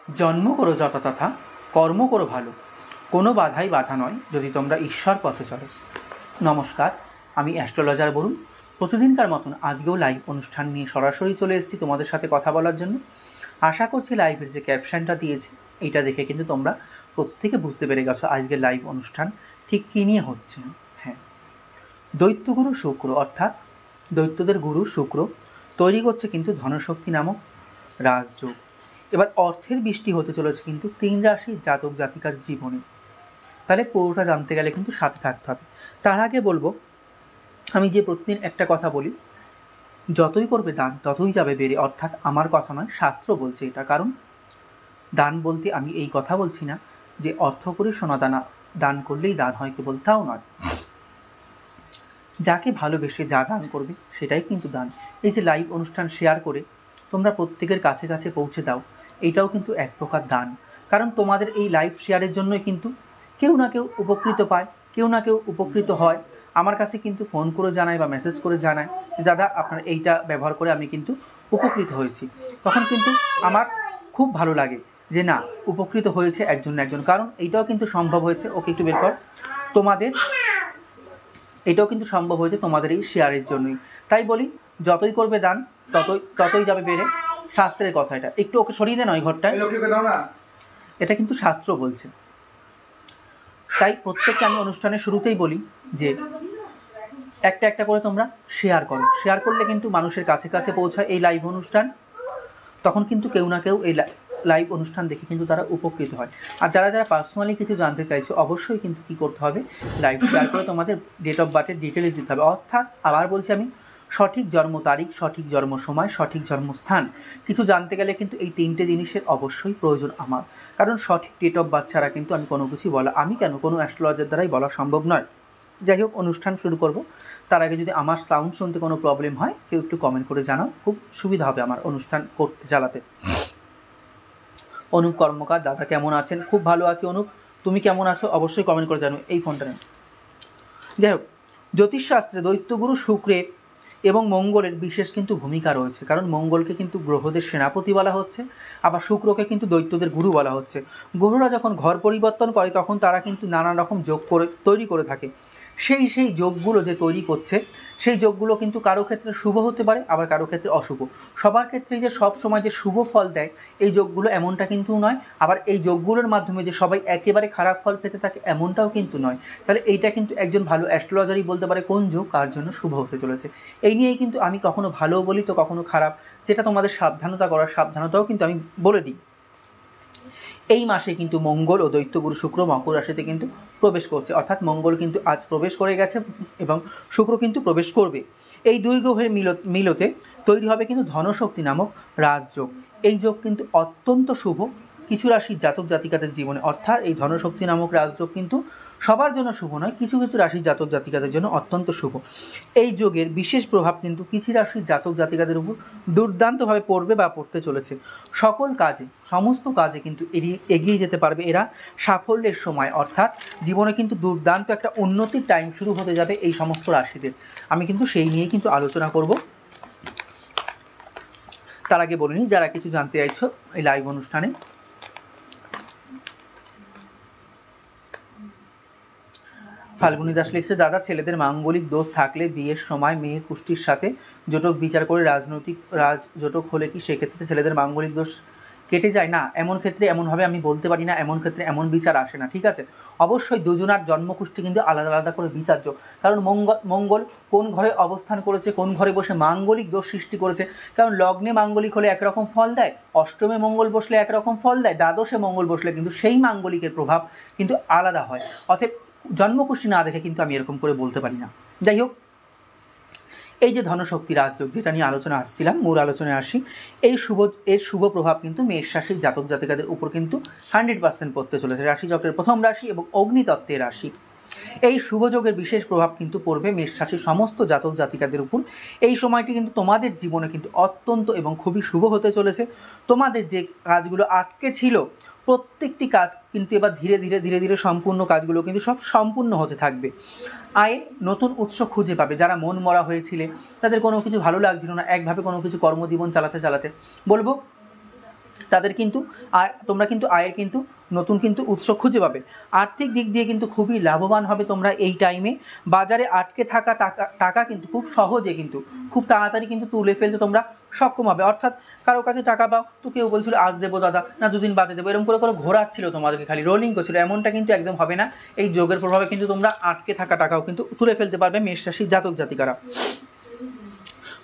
জন্ম করো যথাতথা, কর্ম করো ভালো, কোনো বাধাই বাধা নয় যদি তোমরা ঈশ্বর পথে চলো। নমস্কার, আমি অ্যাস্ট্রোলজার বরুণ। প্রতিদিনকার মতন আজকেও লাইভ অনুষ্ঠান নিয়ে সরাসরি চলে এসেছি তোমাদের সাথে কথা বলার জন্য। আশা করছি লাইভের যে ক্যাপশনটা দিয়েছি এইটা দেখে কিন্তু তোমরা প্রত্যেকে বুঝতে পেরে গেছো আজকের লাইভ অনুষ্ঠান ঠিক কী নিয়ে হচ্ছে। হ্যাঁ, দৈত্যগুরু শুক্র অর্থাৎ দৈত্যদের গুরু শুক্র তৈরি করছে কিন্তু ধনশক্তি নামক রাজযোগ। এবার অর্থের বৃষ্টি হতে চলেছে কিন্তু 3 রাশির জাতক জাতিকার জীবনে। তাহলে পুরোটা জানতে গেলে কিন্তু সাথে থাকতে হবে। তার আগে বলবো, আমি যে প্রতিদিন একটা কথা বলি, যতই করবে দান ততই যাবে বেড়ে, অর্থাৎ আমার কথা নয়, শাস্ত্র বলছে এটা। কারণ দান বলতে আমি এই কথা বলছি না যে অর্থ করে সোনা দানা দান করলেই দান হয়, কেবল তাও নয়। যাকে ভালোবেসে যা দান করবে সেটাই কিন্তু দান। এই যে লাইভ অনুষ্ঠান শেয়ার করে তোমরা প্রত্যেকের কাছে কাছে পৌঁছে দাও, এটাও কিন্তু এক প্রকার দান। কারণ তোমাদের এই লাইভ শেয়ারের জন্যই কিন্তু কেউ না কেউ উপকৃত পায়, কেউ না কেউ উপকৃত হয়। আমার কাছে কিন্তু ফোন করে জানায় বা মেসেজ করে জানায় যে দাদা আপনার এইটা ব্যবহার করে আমি কিন্তু উপকৃত হয়েছি। তখন কিন্তু আমার খুব ভালো লাগে যে না, উপকৃত হয়েছে একজন না একজন। কারণ এইটাও কিন্তু সম্ভব হয়েছে, ওকে একটু বের কর, তোমাদের এটাও কিন্তু সম্ভব হয়েছে তোমাদের এই শেয়ারের জন্যই। তাই বলি, যতই করবে দান ততই যাবে বেড়ে। শাস্ত্রের কথা এটা, একটু ওকে সরিয়ে দেন ওই ঘরটায়, এটা কিন্তু শাস্ত্র বলছে। তাই প্রত্যেককে আমি অনুষ্ঠানের শুরুতেই বলি যে একটা একটা করে তোমরা শেয়ার করো। শেয়ার করলে কিন্তু মানুষের কাছে কাছে পৌঁছায় এই লাইভ অনুষ্ঠান। তখন কিন্তু কেউ না কেউ এই লাইভ অনুষ্ঠান দেখে কিন্তু তারা উপকৃত হয়। আর যারা যারা পার্সোনালি কিছু জানতে চাইছো অবশ্যই কিন্তু কী করতে হবে, লাইভ শেয়ার করে তোমাদের ডেট অফ বার্থের ডিটেলস দিতে হবে। অর্থাৎ আবার বলছি আমি, সঠিক জন্ম তারিখ, সঠিক জন্ম সময়, সঠিক জন্মস্থান কিছু জানতে গেলে কিন্তু এই 3টে জিনিসের অবশ্যই প্রয়োজন আমার। কারণ সঠিক ডেট অফ বার্থ ছাড়া কিন্তু আমি কোনো কিছু বলা, আমি কেন কোনো অ্যাস্ট্রোলজার দ্বারাই বলা সম্ভব নয়। যাই হোক, অনুষ্ঠান শুরু করব। তার আগে যদি আমার সাউন্ড শুনতে কোনো প্রবলেম হয় কেউ একটু কমেন্ট করে জানাও, খুব সুবিধা হবে আমার অনুষ্ঠান করতে চালাতে। অনুপ কর্মকার, দাদা কেমন আছেন? খুব ভালো আছি অনুপ, তুমি কেমন আছো অবশ্যই কমেন্ট করে জানো। এই ফোনটা নেন। যাই হোক, জ্যোতিষশাস্ত্রে দৈত্যগুরু শুক্রের এবং মঙ্গলের বিশেষ কিন্তু ভূমিকা রয়েছে। কারণ মঙ্গলকে কিন্তু গ্রহদের সেনাপতি বলা হচ্ছে, আবার শুক্রকে কিন্তু দৈত্যদের গুরু বলা হচ্ছে। গ্রহরা যখন ঘর পরিবর্তন করে তখন তারা কিন্তু নানা রকম যোগ তৈরি করে থাকে। সেই যোগগুলো যে তৈরি করছে, সেই যোগগুলো কিন্তু কারো ক্ষেত্রে শুভ হতে পারে, আবার কারো ক্ষেত্রে অশুভ। সবার ক্ষেত্রেই যে সব সময় যে শুভ ফল দেয় এই যোগগুলো এমনটা কিন্তু নয়, আবার এই যোগগুলোর মাধ্যমে যে সবাই একেবারে খারাপ ফল পেতে থাকে এমনটাও কিন্তু নয়। তাহলে এইটা কিন্তু একজন ভালো অ্যাস্ট্রোলজারই বলতে পারে কোন যোগ কার জন্য শুভ হতে চলেছে। এই নিয়েই কিন্তু আমি কখনো ভালো বলি তো কখনো খারাপ, যেটা তোমাদের সাবধানতা করার সাবধানতাও কিন্তু আমি বলে দিই। এই মাসে কিন্তু মঙ্গল ও দৈত্যগুরু শুক্র মকর রাশিতে কিন্তু প্রবেশ করছে, অর্থাৎ মঙ্গল কিন্তু আজ প্রবেশ করে গেছে এবং শুক্র কিন্তু প্রবেশ করবে। এই দুই গ্রহের মিলতে তৈরি হবে কিন্তু ধনশক্তি নামক রাজযোগ। এই যোগ কিন্তু অত্যন্ত শুভ কিছু রাশির জাতক জাতিকাদের জীবনে। অর্থাৎ এই ধনশক্তি নামক রাজযোগ কিন্তু সবার জন্য শুভ নয়, কিছু কিছু রাশির জাতক জাতিকাদের জন্য অত্যন্ত শুভ। এই যোগের বিশেষ প্রভাব কিন্তু কিছু রাশির জাতক জাতিকাদের উপর দুর্দান্তভাবে পড়বে বা পড়তে চলেছে। সকল কাজে, সমস্ত কাজে কিন্তু এগিয়ে যেতে পারবে এরা সাফল্যের সময়। অর্থাৎ জীবনে কিন্তু দুর্দান্ত একটা উন্নতির টাইম শুরু হতে যাবে এই সমস্ত রাশিদের। আমি কিন্তু সেই নিয়ে কিন্তু আলোচনা করব। তার আগে বলিনি, যারা কিছু জানতে চাইছো এই লাইভ অনুষ্ঠানে, ফাল্গুনী দাস লিখছে, দাদা ছেলেদের মাঙ্গলিক দোষ থাকলে বিয়ের সময় মেয়ের পুষ্টির সাথে জোটক বিচার করে রাজজোটক হলে কি সেক্ষেত্রে ছেলেদের মাঙ্গলিক দোষ কেটে যায়? না, এমন ক্ষেত্রে এমনভাবে আমি বলতে পারি না, এমন ক্ষেত্রে এমন বিচার আসে না। ঠিক আছে, অবশ্যই দুজনার জন্মকুষ্টি কিন্তু আলাদা আলাদা করে বিচার্য। কারণ মঙ্গল কোন ঘরে অবস্থান করেছে, কোন ঘরে বসে মাঙ্গলিক দোষ সৃষ্টি করেছে। কারণ লগ্নে মাঙ্গলিক হলে একরকম ফল দেয়, অষ্টমে মঙ্গল বসলে একরকম ফল দেয়, দ্বাদশে মঙ্গল বসলে কিন্তু সেই মাঙ্গলিকের প্রভাব কিন্তু আলাদা হয়। অতএব জন্মকুষ্টি না দেখে কিন্তু আমি এরকম করে বলতে পারি না। যাই হোক, এই যে ধনশক্তি রাজযোগ যেটা নিয়ে আলোচনা আসছিলাম, মূল আলোচনায় আসি। এর শুভ প্রভাব কিন্তু মেষ রাশির জাতক জাতিকাদের উপর কিন্তু 100% পড়তে চলেছে। রাশিচক্রের প্রথম রাশি এবং অগ্নিতত্ত্বের রাশি, এই শুভযোগের বিশেষ প্রভাব কিন্তু পড়বে মেষ রাশির সমস্ত জাতক জাতিকাদের উপর। এই সময়টি কিন্তু তোমাদের জীবনে কিন্তু অত্যন্ত এবং খুবই শুভ হতে চলেছে। তোমাদের যে কাজগুলো আটকে ছিল প্রত্যেকটি কাজ কিন্তু এবার ধীরে ধীরে ধীরে ধীরে সম্পূর্ণ কাজগুলো কিন্তু সব সম্পূর্ণ হতে থাকবে। আয়ে নতুন উৎস খুঁজে পাবে। যারা মন মরা হয়েছিলে, তাদের কোনো কিছু ভালো লাগছিল না, একভাবে কোনো কিছু কর্মজীবন চালাতে চালাতে, বলবো তাদের কিন্তু তোমরা কিন্তু আয়ের কিন্তু নতুন কিন্তু উৎস খুঁজে পাবে। আর্থিক দিক দিয়ে কিন্তু খুবই লাভবান হবে তোমরা এই টাইমে। বাজারে আটকে থাকা টাকা কিন্তু খুব সহজে কিন্তু খুব তাড়াতাড়ি কিন্তু তুলে ফেলতে তোমরা সক্ষম হবে। অর্থাৎ কারো কাছে টাকা পাও তো কেউ বলছিল আজ দেবো দাদা, না দুদিন বাদে দেবো, এরকম করে ঘোরাচ্ছিল তোমাদেরকে, খালি রোলিং করছিল, এমনটা কিন্তু একদম হবে না। এই যোগের প্রভাবে কিন্তু তোমরা আটকে থাকা টাকাও কিন্তু তুলে ফেলতে পারবে মেষ রাশির জাতক জাতিকারা।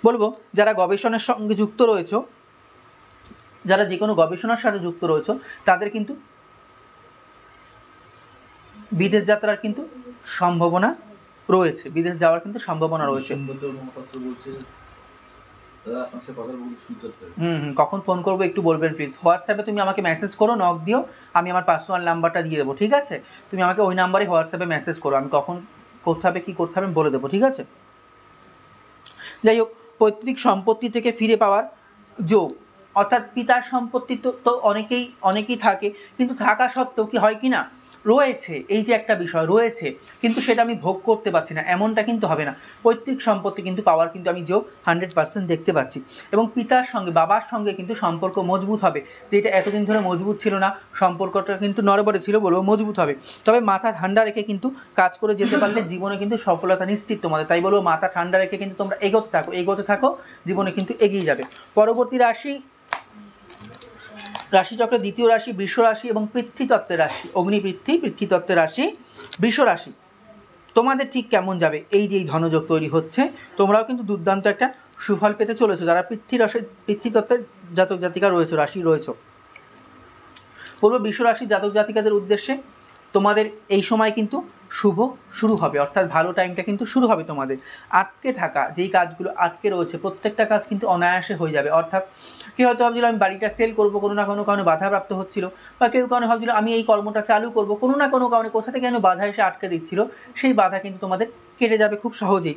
বলবো যারা গবেষণার সঙ্গে যুক্ত রয়েছে, যারা যে কোনো গবেষণার সাথে যুক্ত রয়েছে, তাদের কিন্তু বিদেশ যাত্রার কিন্তু সম্ভাবনা রয়েছে, বিদেশ যাওয়ার কিন্তু সম্ভাবনা রয়েছে। কখন ফোন করবো একটু বলবেন প্লিজ। হোয়াটসঅ্যাপে তুমি আমাকে মেসেজ করো, নক দিও, আমি আমার পার্সোনাল নাম্বারটা দিয়ে দেবো, ঠিক আছে? তুমি আমাকে ওই নাম্বারে হোয়াটসঅ্যাপে মেসেজ করো, আমি কখন করতে হবে কী করতে হবে বলে দেবো, ঠিক আছে? যাই হোক, পৈতৃক সম্পত্তি থেকে ফিরে পাওয়ার যোগ, অর্থাৎ পিতার সম্পত্তি তো অনেকেই থাকে, কিন্তু থাকা সত্ত্বেও কি হয় কি না রয়েছে, এই যে একটা বিষয় রয়েছে কিন্তু সেটা আমি ভোগ করতে পারছি না, এমনটা কিন্তু হবে না। পৈতৃক সম্পত্তি কিন্তু পাওয়ার কিন্তু আমি যোগ 100% দেখতে পাচ্ছি। এবং পিতার সঙ্গে বাবার সঙ্গে কিন্তু সম্পর্ক মজবুত হবে, যেটা এতদিন ধরে মজবুত ছিল না, সম্পর্কটা কিন্তু নড়বড়ে ছিল বলবো, মজবুত হবে। তবে মাথা ঠান্ডা রেখে কিন্তু কাজ করে যেতে পারলে জীবনে কিন্তু সফলতা নিশ্চিত তোমাদের। তাই বলবো মাথা ঠান্ডা রেখে কিন্তু তোমরা এগোতে থাকো, জীবনে কিন্তু এগিয়ে যাবে। পরবর্তী রাশিচক্রের দ্বিতীয় রাশি বৃষ রাশি এবং পৃথ্বীতত্ত্বের রাশি, পৃথ্বীতত্ত্বের রাশি বৃষ রাশি। তোমাদের ঠিক কেমন যাবে? এই যে এই ধনযোগ তৈরি হচ্ছে, তোমরাও কিন্তু দুর্দান্ত একটা সুফল পেতে চলেছো যারা পৃথ্বীতত্ত্বের জাতক জাতিকা রয়েছে, রাশি রয়েছে। বলবো বৃষ রাশি জাতক জাতিকাদের উদ্দেশ্যে তোমাদের এই সময় কিন্তু শুভ শুরু হবে, অর্থাৎ ভালো টাইমটা কিন্তু শুরু হবে তোমাদের। আটকে থাকা যেই কাজগুলো আটকে রয়েছে প্রত্যেকটা কাজ কিন্তু অনায়াসে হয়ে যাবে। অর্থাৎ কেউ হয়তো ভাবছিল আমি বাড়িটা সেল করবো, কোনো না কোনো কারণে বাধাপ্রাপ্ত হচ্ছিল, বা কেউ কারণে ভাবছিল আমি এই কর্মটা চালু করবো, কোনো না কোনো কারণে কোথা থেকে যেন বাধা এসে আটকে দিচ্ছিল, সেই বাধা কিন্তু তোমাদের কেটে যাবে খুব সহজেই।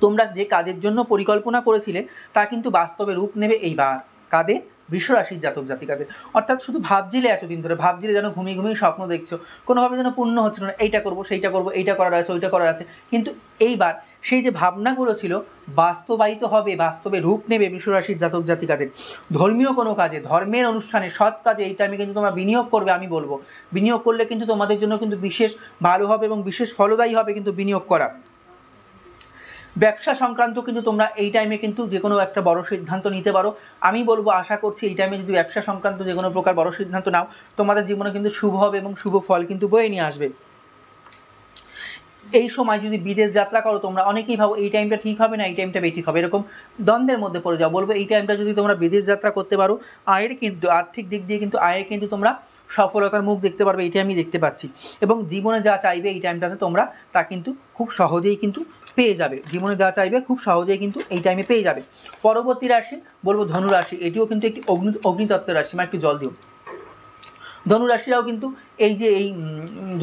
তোমরা যে কাজের জন্য পরিকল্পনা করেছিলে তা কিন্তু বাস্তবে রূপ নেবে এইবার। কাদের? বৃষ রাশির জাতক জাতিকাদের। অর্থাৎ শুধু ভাবছিলে, এতদিন ধরে ভাবছিলে, যেন ঘুমিয়ে স্বপ্ন দেখছো, কোনোভাবে যেন পূর্ণ হচ্ছিল না, এইটা করবো সেইটা করবো, এইটা করার আছে ওইটা করার আছে, কিন্তু এইবার সেই যে ভাবনাগুলো ছিল বাস্তবায়িত হবে, বাস্তবে রূপ নেবে বৃষ রাশির জাতক জাতিকাদের। ধর্মীয় কোনো কাজে, ধর্মের অনুষ্ঠানে, সৎ কাজে এই টাইমে কিন্তু তোমরা বিনিয়োগ করবে। আমি বলবো বিনিয়োগ করলে কিন্তু তোমাদের জন্য কিন্তু বিশেষ ভালো হবে এবং বিশেষ ফলদায়ী হবে কিন্তু বিনিয়োগ করা। ব্যবসা সংক্রান্ত কিন্তু তোমরা এই টাইমে কিন্তু যে কোনো একটা বড় সিদ্ধান্ত নিতে পারো। আমি বলবো আশা করছি এই টাইমে যদি ব্যবসা সংক্রান্ত যে কোনো প্রকার বড় সিদ্ধান্ত নাও, তোমাদের জীবনে কিন্তু শুভ হবে এবং শুভ ফল কিন্তু বয়ে নিয়ে আসবে। এই সময় যদি বিদেশ যাত্রা করো তোমরা, অনেকেই ভাবো এই টাইমটা ঠিক হবে না, এই টাইমটা বেঠিক হবে, এরকম দ্বন্দ্বের মধ্যে পড়ে যাও। বলবো এই টাইমটা যদি তোমরা বিদেশ যাত্রা করতে পারো, আর্থিক দিক দিয়ে কিন্তু আয়ের কিন্তু তোমরা সফলতার মুখ দেখতে পারবে, এইটা আমি দেখতে পাচ্ছি। এবং জীবনে যা চাইবে এই টাইমটাতে তোমরা তা কিন্তু খুব সহজেই কিন্তু পেয়ে যাবে। জীবনে যা চাইবে খুব সহজেই কিন্তু এই টাইমে পেয়ে যাবে। পরবর্তী রাশি বলবো ধনুরাশি, এটিও কিন্তু একটি অগ্নিতত্ত্বের রাশি। একটু জল দিও। ধনুরাশিরাও কিন্তু এই যে এই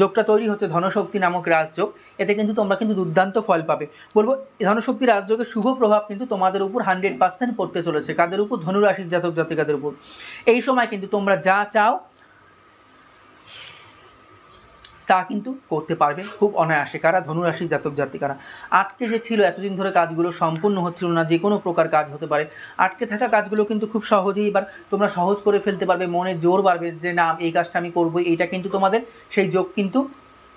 যোগটা তৈরি হচ্ছে ধনশক্তি নামক রাজযোগ, এতে কিন্তু তোমরা কিন্তু দুর্দান্ত ফল পাবে। বলবো ধনশক্তি রাজযোগের শুভ প্রভাব কিন্তু তোমাদের উপর 100% পড়তে চলেছে। কাদের উপর? ধনুরাশির জাতক জাতিকাদের উপর। এই সময় কিন্তু তোমরা যা চাও তা কিন্তু করতে পারবে খুব অনায়াসে। কারা? ধনুরাশির জাতক জাতিকারা। আটকে যে ছিল এতদিন ধরে কাজগুলো সম্পূর্ণ হচ্ছিল না, যে কোনো প্রকার কাজ হতে পারে, আটকে থাকা কাজগুলো কিন্তু খুব সহজেই এবার তোমরা সহজ করে ফেলতে পারবে। মনে জোর বাড়বে যে না এই কাজটা আমি করবোই, এইটা কিন্তু তোমাদের সেই যোগ কিন্তু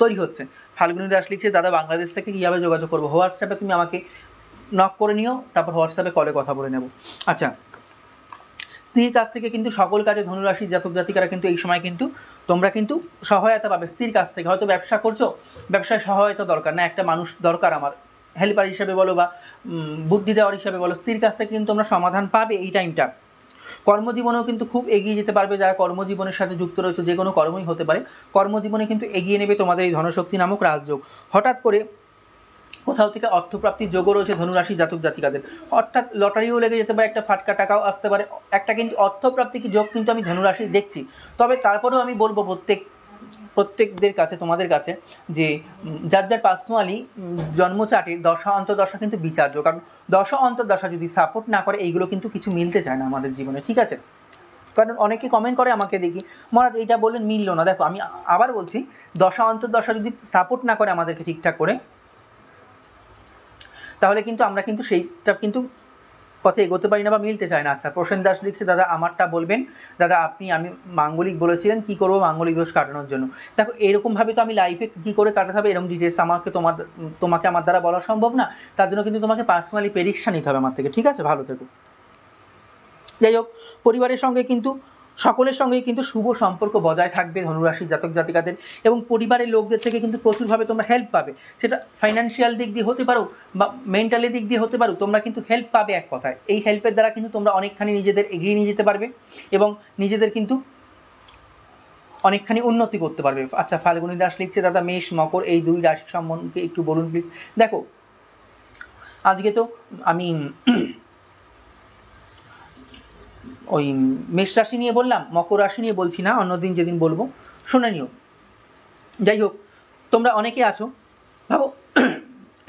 তৈরি হচ্ছে। ফাল্গুনী দাস লিখছে দাদা বাংলাদেশ থেকে কীভাবে যোগাযোগ করবো? হোয়াটসঅ্যাপে তুমি আমাকে নক করে নিও, তারপর হোয়াটসঅ্যাপে কলে কথা বলে নেব। আচ্ছা, স্ত্রীর কাছ থেকে কিন্তু সকল কাজে ধনুরাশির জাতক জাতিকারা কিন্তু এই সময় কিন্তু তোমরা কিন্তু সহায়তা পাবে স্ত্রীর কাছ থেকে। হয়তো ব্যবসা করছো, ব্যবসায় সহায়তা দরকার, না একটা মানুষ দরকার আমার হেল্পার হিসাবে বলো বা বুদ্ধি দেওয়ার হিসাবে বলো, স্ত্রীর কাছ থেকে কিন্তু তোমরা সমাধান পাবে এই টাইমটা। কর্মজীবনেও কিন্তু খুব এগিয়ে যেতে পারবে। যারা কর্মজীবনের সাথে যুক্ত রয়েছে, যে কোনো কর্মই হতে পারে, কর্মজীবনে কিন্তু এগিয়ে নেবে তোমাদের এই ধনশক্তি নামক রাজযোগ। হঠাৎ করে কোথাও থেকে অর্থপ্রাপ্তির যোগও রয়েছে ধনুরাশি জাতক জাতিকাদের। অর্থাৎ লটারিও লেগে যেতে পারে, একটা ফাটকা টাকাও আসতে পারে, একটা কিন্তু অর্থপ্রাপ্তির যোগ কিন্তু আমি ধনুরাশির দেখছি। তবে তারপরেও আমি বলবো প্রত্যেকদের কাছে, তোমাদের কাছে, যে যার যার পার্সোনালি জন্মচাটের দশা অন্তর্দশা কিন্তু বিচার্য। কারণ দশা অন্তর্দশা যদি সাপোর্ট না করে এইগুলো কিন্তু কিছু মিলতে চায় না আমাদের জীবনে, ঠিক আছে? কারণ অনেকে কমেন্ট করে আমাকে দেখি, মহারাজ এইটা বললেন মিললো না। দেখো আমি আবার বলছি, দশা অন্তর্দশা যদি সাপোর্ট না করে আমাদেরকে ঠিকঠাক করে, তাহলে কিন্তু আমরা কিন্তু সেইটা কিন্তু পথে এগোতে পারি না বা মিলতে চায় না। আচ্ছা, প্রসেন দাস লিখছে, দাদা আমারটা বলবেন। দাদা আমি মাঙ্গলিক বলেছিলেন, কি করবো মাঙ্গলিক দোষ কাটানোর জন্য? দেখো এরকমভাবে তো আমি লাইফে কী করে কাটাতে হবে এরকম ডিটেলস তোমাকে আমার দ্বারা বলা সম্ভব না। তার জন্য কিন্তু তোমাকে পার্সোনালি প্রেডিকশন নিতে হবে আমার থেকে, ঠিক আছে? ভালো থেকো। যাই হোক, পরিবারের সঙ্গে কিন্তু সকলের সঙ্গেই কিন্তু শুভ সম্পর্ক বজায় থাকবে ধনুরাশির জাতক জাতিকাদের, এবং পরিবারের লোকদের থেকে কিন্তু প্রচুরভাবে তোমরা হেল্প পাবে। সেটা ফাইন্যান্সিয়াল দিক দিয়ে হতে পারো বা মেন্টালি দিক দিয়ে হতে পারো, তোমরা কিন্তু হেল্প পাবে এক কথায়। এই হেল্পের দ্বারা কিন্তু তোমরা অনেকখানি নিজেদের এগিয়ে নিয়ে যেতে পারবে এবং নিজেদের কিন্তু অনেকখানি উন্নতি করতে পারবে। আচ্ছা, ফাল্গুনী দাস লিখছে, দাদা মেষ মকর এই দুই রাশি সম্বন্ধে একটু বলুন প্লিজ। দেখো আজকে তো আমি ওই মেষ রাশি নিয়ে বললাম, মকর রাশি নিয়ে বলছি না, অন্যদিন যেদিন বলবো শুনে নিও। যাই হোক, তোমরা অনেকে আছো, ভাবো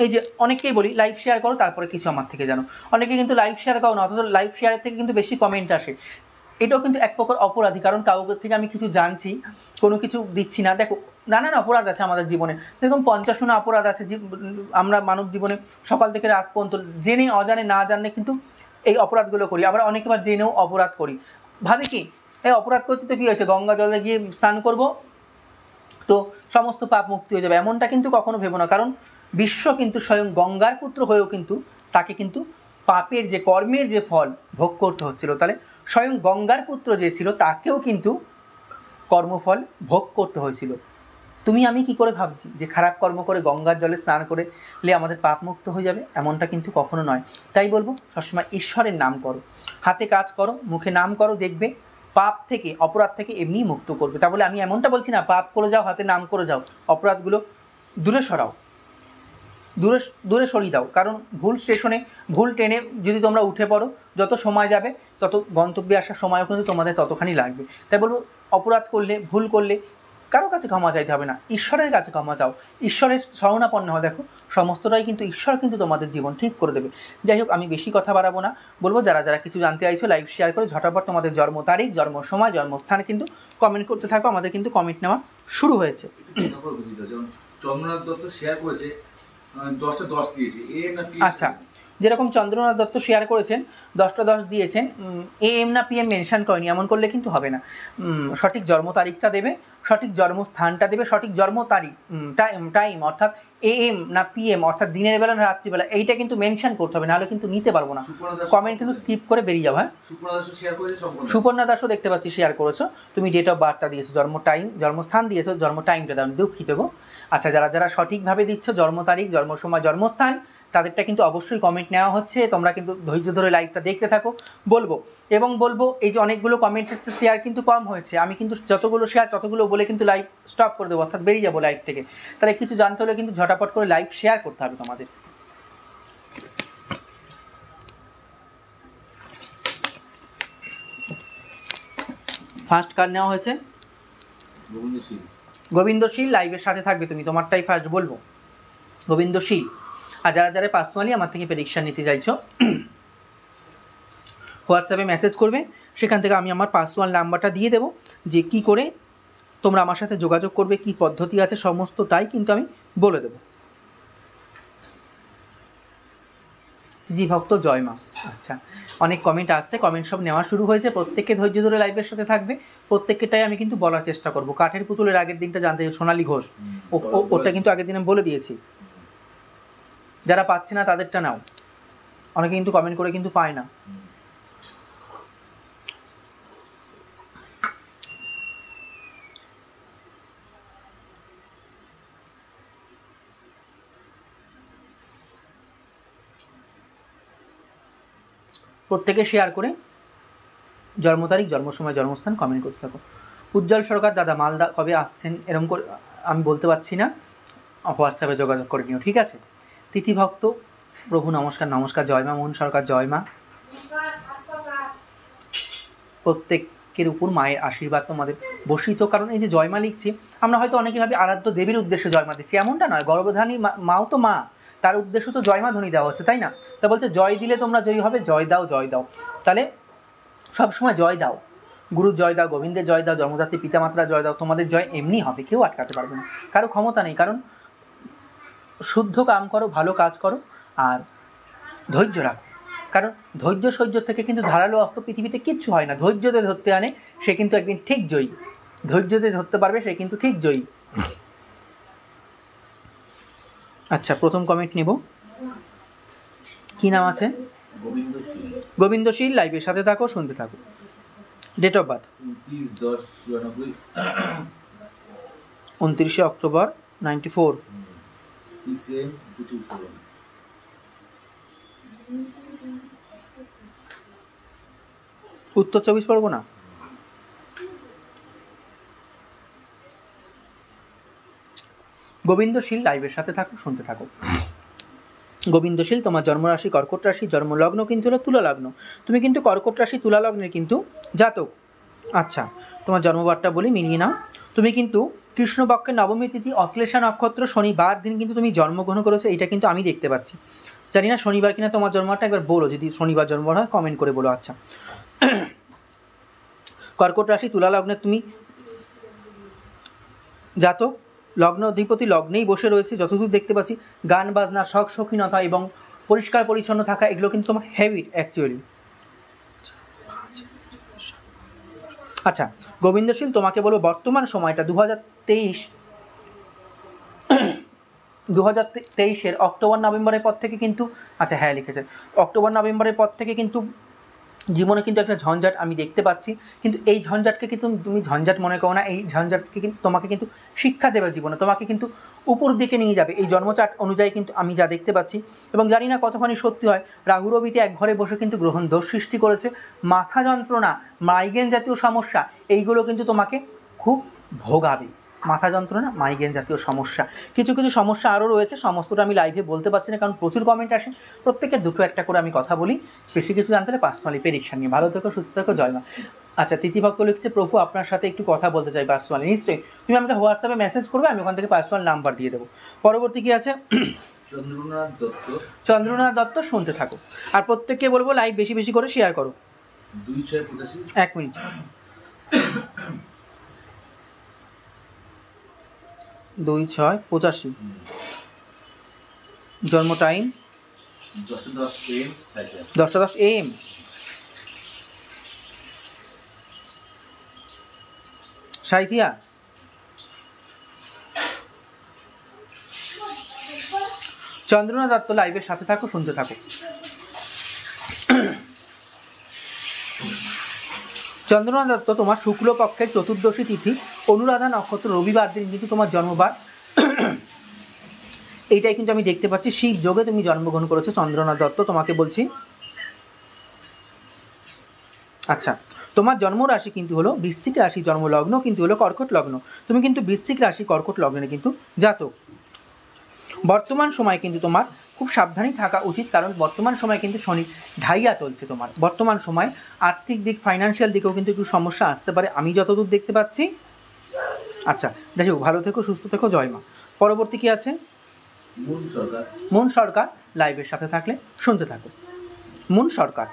এই যে অনেককেই বলি লাইভ শেয়ার করো তারপরে কিছু আমার থেকে জানো, অনেকে কিন্তু লাইভ শেয়ার করো না, অথচ লাইভ শেয়ারের থেকে কিন্তু বেশি কমেন্ট আসে। এটাও কিন্তু এক প্রকার অপরাধী, কারণ কাউকে থেকে আমি কিছু জানছি, কোনো কিছু দিচ্ছি না। দেখো নানান অপরাধ আছে আমাদের জীবনে, যেরকম 50 অপরাধ আছে আমরা মানব জীবনে সকাল থেকে রাত পর্যন্ত জেনে অজানে না জানলে কিন্তু এই অপরাধগুলো করি। আবার অনেকে বার জেনেও অপরাধ করি, ভাবি কি এই অপরাধ করতে তো কী হয়েছে, গঙ্গা জলে গিয়ে স্নান করব তো সমস্ত পাপ মুক্তি হয়ে যাবে, এমনটা কিন্তু কখনো ভেবো না। কারণ বিশ্ব কিন্তু স্বয়ং গঙ্গার পুত্র হয়েও কিন্তু তাকে কিন্তু পাপের যে কর্মের যে ফল ভোগ করতে হচ্ছিল, তাহলে স্বয়ং গঙ্গার পুত্র যে ছিল তাকেও কিন্তু কর্মফল ভোগ করতে হয়েছিল। তুমি আমি কি করে ভাবছি যে খারাপ কর্ম করে গঙ্গার জলে স্নান করলে আমাদের পাপ মুক্ত হয়ে যাবে, এমনটা কিন্তু কখনো নয়। তাই বলবো সবসময় ঈশ্বরের নাম করো, হাতে কাজ করো, মুখে নাম করো, দেখবে পাপ থেকে অপরাধ থেকে এমনিই মুক্ত করবে। তা বলে আমি এমনটা বলছি না পাপ করে যাও, হাতে নাম করে যাও, অপরাধগুলো দূরে সরাও, দূরে সরিয়ে দাও। কারণ ভুল স্টেশনে ভুল ট্রেনে যদি তোমরা উঠে পড়ো, যত সময় যাবে তত গন্তব্যে আসার সময়ও কিন্তু তোমাদের ততখানি লাগবে। তাই বলবো অপরাধ করলে ভুল করলে কারো কাছে ক্ষমা চাইতে হবে না, ঈশ্বরের কাছে ক্ষমা চাও, ঈশ্বরের শরণাপন্ন হও। দেখো সমস্তটাই কিন্তু ঈশ্বর কিন্তু তোমাদের জীবন ঠিক করে দেবে। যাই হোক, আমি বেশি কথা বাড়াবো না, বলবো যারা যারা কিছু জানতে চাইছো লাইভ শেয়ার করে ঝটাপট তোমাদের জন্ম তারিখ, জন্ম সময়, জন্মস্থান কিন্তু কমেন্ট করতে থাকো। আমাদের কিন্তু কমেন্ট নেওয়া শুরু হয়েছে। চন্দ্রনাথ দত্ত শেয়ার করেছে 10টা 10 দিয়েছে, আচ্ছা, যেরকম চন্দ্রনাথ দত্ত শেয়ার করেছেন 10টা 10 দিয়েছেন, এম না পিএম মেনশন করেনি, এমন করলে কিন্তু হবে না। সঠিক জন্ম তারিখটা দেবে, সঠিক জন্মস্থানটা দেবে, সঠিক জন্ম তারিখ টাইম অর্থাৎ এএম না পিএম অর্থাৎ দিনের বেলা না রাত্রিবেলা, এইটা কিন্তু মেনশন করতে হবে, নাহলে কিন্তু নিতে পারবো না। কমেন্ট কিন্তু স্কিপ করে বেরিয়ে যাও। হ্যাঁ, সুপর্ণা দাসও দেখতে পাচ্ছি শেয়ার করেছো, তুমি ডেট অফ বার্থটা দিয়েছো, জন্ম টাইম জন্মস্থান দিয়েছো, জন্ম টাইমটা দাও, দুঃখিত গো। আচ্ছা, যারা যারা সঠিকভাবে দিচ্ছ জন্ম তারিখ, জন্ম সময়, জন্মস্থান, তাদেরটা কিন্তু অবশ্যই কমেন্ট নেওয়া হচ্ছে। তোমরা কিন্তু ধৈর্য ধরে লাইভটা দেখতে থাকো। বলবো এই যে অনেকগুলো কমেন্ট হচ্ছে, শেয়ার কিন্তু কম হয়েছে, আমি কিন্তু যতগুলো শেয়ার ততগুলো বলে কিন্তু লাইভ স্টপ করে দেবো, অর্থাৎ বেরিয়ে যাবো লাইভ থেকে। তাহলে কিছু জানতে হলে কিন্তু ঝটাপট করে লাইভ শেয়ার করতে হবে তোমাদের। ফার্স্ট কার্ড নেওয়া হয়েছে গোবিন্দশীল, লাইভের সাথে থাকবে তুমি, তোমারটাই ফার্স্ট বলবো, গোবিন্দশীল। আর যারা যারা পার্সোনালি আমার থেকে প্রেডিকশন নিতে চাইছো হোয়াটসঅ্যাপে মেসেজ করবে, সেখান থেকে আমি আমার পার্সোনাল নাম্বারটা দিয়ে দেবো, যে কি করে তোমরা আমার সাথে যোগাযোগ করবে, কি পদ্ধতি আছে সমস্তটাই কিন্তু আমি বলে দেবো। জি ভক্ত জয় মা। আচ্ছা, অনেক কমেন্ট আসছে, কমেন্ট সব নেওয়া শুরু হয়েছে, প্রত্যেককে ধৈর্য ধরে লাইভের সাথে থাকবে, প্রত্যেকটাই আমি কিন্তু বলার চেষ্টা করবো। কাঠের পুতুলের আগের দিনটা জানতে সোনালী ঘোষ, ওটা কিন্তু আগের দিন আমি বলে দিয়েছি, যারা পাচ্ছে না তাদেরটা নাও, অনেকে কিন্তু কমেন্ট করে কিন্তু পায় না। প্রত্যেকে শেয়ার করে জন্ম তারিখ, জন্ম সময়, জন্মস্থান কমেন্ট করতে থাকো। উজ্জ্বল সরকার, দাদা মালদা কবে আসছেন এরকম করে আমি বলতে পারছি না, হোয়াটসঅ্যাপে যোগাযোগ করে নিও, ঠিক আছে। তিথি ভক্ত, প্রভু নমস্কার। নমস্কার, জয় মা। মোহন সরকার, জয় মা। প্রত্যেকের উপর মায়ের আশীর্বাদ তোমাদের বসিত। কারণ এই যে জয়মা লিখছি, আমরা হয়তো অনেকে ভাবে আরাধ্য দেবীর উদ্দেশ্যে জয়মা দিচ্ছি, এমনটা নয়। গর্ভধারী মাও তো মা, তার উদ্দেশ্য তো জয়মা ধ্বনি দেওয়া হচ্ছে, তাই না? তা বলছে জয় দিলে তোমরা জয়ী হবে, জয় দাও, জয় দাও। তাহলে সবসময় জয় দাও, গুরুর জয় দাও, গোবিন্দের জয় দাও, জন্মদাত্রী পিতামাতার জয় দাও, তোমাদের জয় এমনি হবে, কেউ আটকাতে পারবে না, কারো ক্ষমতা নেই। কারণ শুদ্ধ কাম করো, ভালো কাজ করো, আর ধৈর্য রাখো, কারণ ধৈর্য সহ্য থেকে কিন্তু ধারালো অস্ত্র পৃথিবীতে কিচ্ছু হয় না। ধৈর্যতে ধরতে আনে সে কিন্তু একদিন ঠিক জয়ী, ধৈর্যতে ধরতে পারবে সে কিন্তু ঠিক জয়ী। আচ্ছা, প্রথম কমেন্ট নেব। কি নাম আছে? গোবিন্দশীল। লাইভের সাথে থাকো, শুনতে থাকো। Date of birth 29 October 94। 6 AM 22 উত্তর 24 পরগনা। গোবিন্দশীল, লাইভের সাথে থাকো, শুনতে থাকো। গোবিন্দশীল, তোমার জন্মরাশি কর্কট রাশি, জন্মলগ্ন কিন্তু হলো তুলা লগ্ন। তুমি কিন্তু কর্কট রাশি তুলা লগ্নের কিন্তু জাতক। আচ্ছা, তোমার জন্মবারটা বলি, মিলিয়ে নাও। তুমি কিন্তু কৃষ্ণপক্ষের নবমী তিথি অশ্লেষা নক্ষত্র শনিবার দিন কিন্তু তুমি জন্মগ্রহণ করেছো, এটা কিন্তু আমি দেখতে পাচ্ছি। জানি না শনিবার কিনা তোমার জন্মটা, একবার বলো যদি শনিবার জন্ম হয় কমেন্ট করে বলো। আচ্ছা, কর্কট রাশি তুলা লগ্নে তুমি জাতক, লগ্ন অধিপতি লগ্নেই বসে রয়েছে। যতদূর দেখতে পাচ্ছি গান বাজনা, শখ শৌখিনতা এবং পরিষ্কার পরিচ্ছন্ন থাকা, এগুলো কিন্তু তোমার হ্যাবিট অ্যাকচুয়ালি। আচ্ছা, গোবিন্দশীল, তোমাকে বলবো বর্তমান সময়টা 2023-এর অক্টোবর নভেম্বরের পর থেকে কিন্তু, আচ্ছা হ্যাঁ লিখেছে, অক্টোবর নভেম্বরের পর থেকে কিন্তু জীবনে কিন্তু একটা ঝঞ্ঝাট আমি দেখতে পাচ্ছি। কিন্তু এই ঝঞ্ঝাটকে কিন্তু তুমি ঝঞ্ঝাট মনে করো না, এই ঝঞ্ঝাটকে কিন্তু তোমাকে কিন্তু শিক্ষা দেবে জীবনে, তোমাকে কিন্তু উপর দিকে নিয়ে যাবে এই জন্মচার্ট অনুযায়ী কিন্তু আমি যা দেখতে পাচ্ছি। এবং জানি না কতখানি সত্যি হয়, রাহু রবিতে এক ঘরে বসে কিন্তু গ্রহণ দোষ সৃষ্টি করেছে। মাথা যন্ত্রণা, মাইগ্রেন জাতীয় সমস্যা, এইগুলো কিন্তু তোমাকে খুব ভোগাবে। মাথা যন্ত্রণা, মাইগ্রেন জাতীয় সমস্যা, কিছু কিছু সমস্যা আরও রয়েছে, সমস্তটা আমি লাইভে বলতে পারছি না কারণ প্রচুর কমেন্ট আসে। প্রত্যেকের দুটো একটা করে আমি কথা বলি, বেশি কিছু জানতে হলে পার্সোনালি প্রেডিকশন নিয়ে। ভালো থেকো, সুস্থ থেকো, জয় মা। আচ্ছা, তিথিভক্ত লিখছে, প্রভু আপনার সাথে একটু কথা বলতে চাই পার্সোনালি। নিশ্চয়ই, তুমি আমাকে হোয়াটসঅ্যাপে মেসেজ করবে, আমি ওখান থেকে পার্সোনাল নাম্বার দিয়ে দেবো। পরবর্তী কী আছে? চন্দ্রনাথ দত্ত, শুনতে থাকো। আর প্রত্যেককে বলবো লাইভ বেশি বেশি করে শেয়ার করো। 2-6-85। 1 মিনিট। 2-6-85। জন্ম time 10:10 AM 10:10 AM। Sainthia, Chandranath Dutta, লাইভের সাথে থাকো, শুনতে থাকো। চন্দ্রনাথ দত্ত, তোমার শুক্লপক্ষের চতুর্দশী তিথি অনুরাধা নক্ষত্র রবিবার দিন কিন্তু তোমার জন্মবার। এইটাই কিন্তু আমি দেখতে পাচ্ছি, শিব যোগে তুমি জন্মগ্রহণ করেছো চন্দ্রনাথ দত্ত, তোমাকে বলছি। আচ্ছা, তোমার জন্ম রাশি কিন্তু হলো বৃশ্চিক রাশি, জন্মলগ্ন কিন্তু হলো কর্কট লগ্ন। তুমি কিন্তু বৃশ্চিক রাশি কর্কট লগ্নে কিন্তু জাতক। বর্তমান সময় কিন্তু তোমার খুব সাবধানে থাকা উচিত, কারণ বর্তমান সময় কিন্তু শনি ঢাইয়া চলছে তোমার। বর্তমান সময় আর্থিক দিক, ফাইন্যান্সিয়াল দিকেও কিন্তু একটু সমস্যা আসতে পারে, আমি যতদূর দেখতে পাচ্ছি। আচ্ছা, দেখো, ভালো থেকো, সুস্থ থেকো, জয় মা। পরবর্তী কি আছে? মন সরকার, লাইভের সাথে থাকলে শুনতে থাকো। মন সরকার,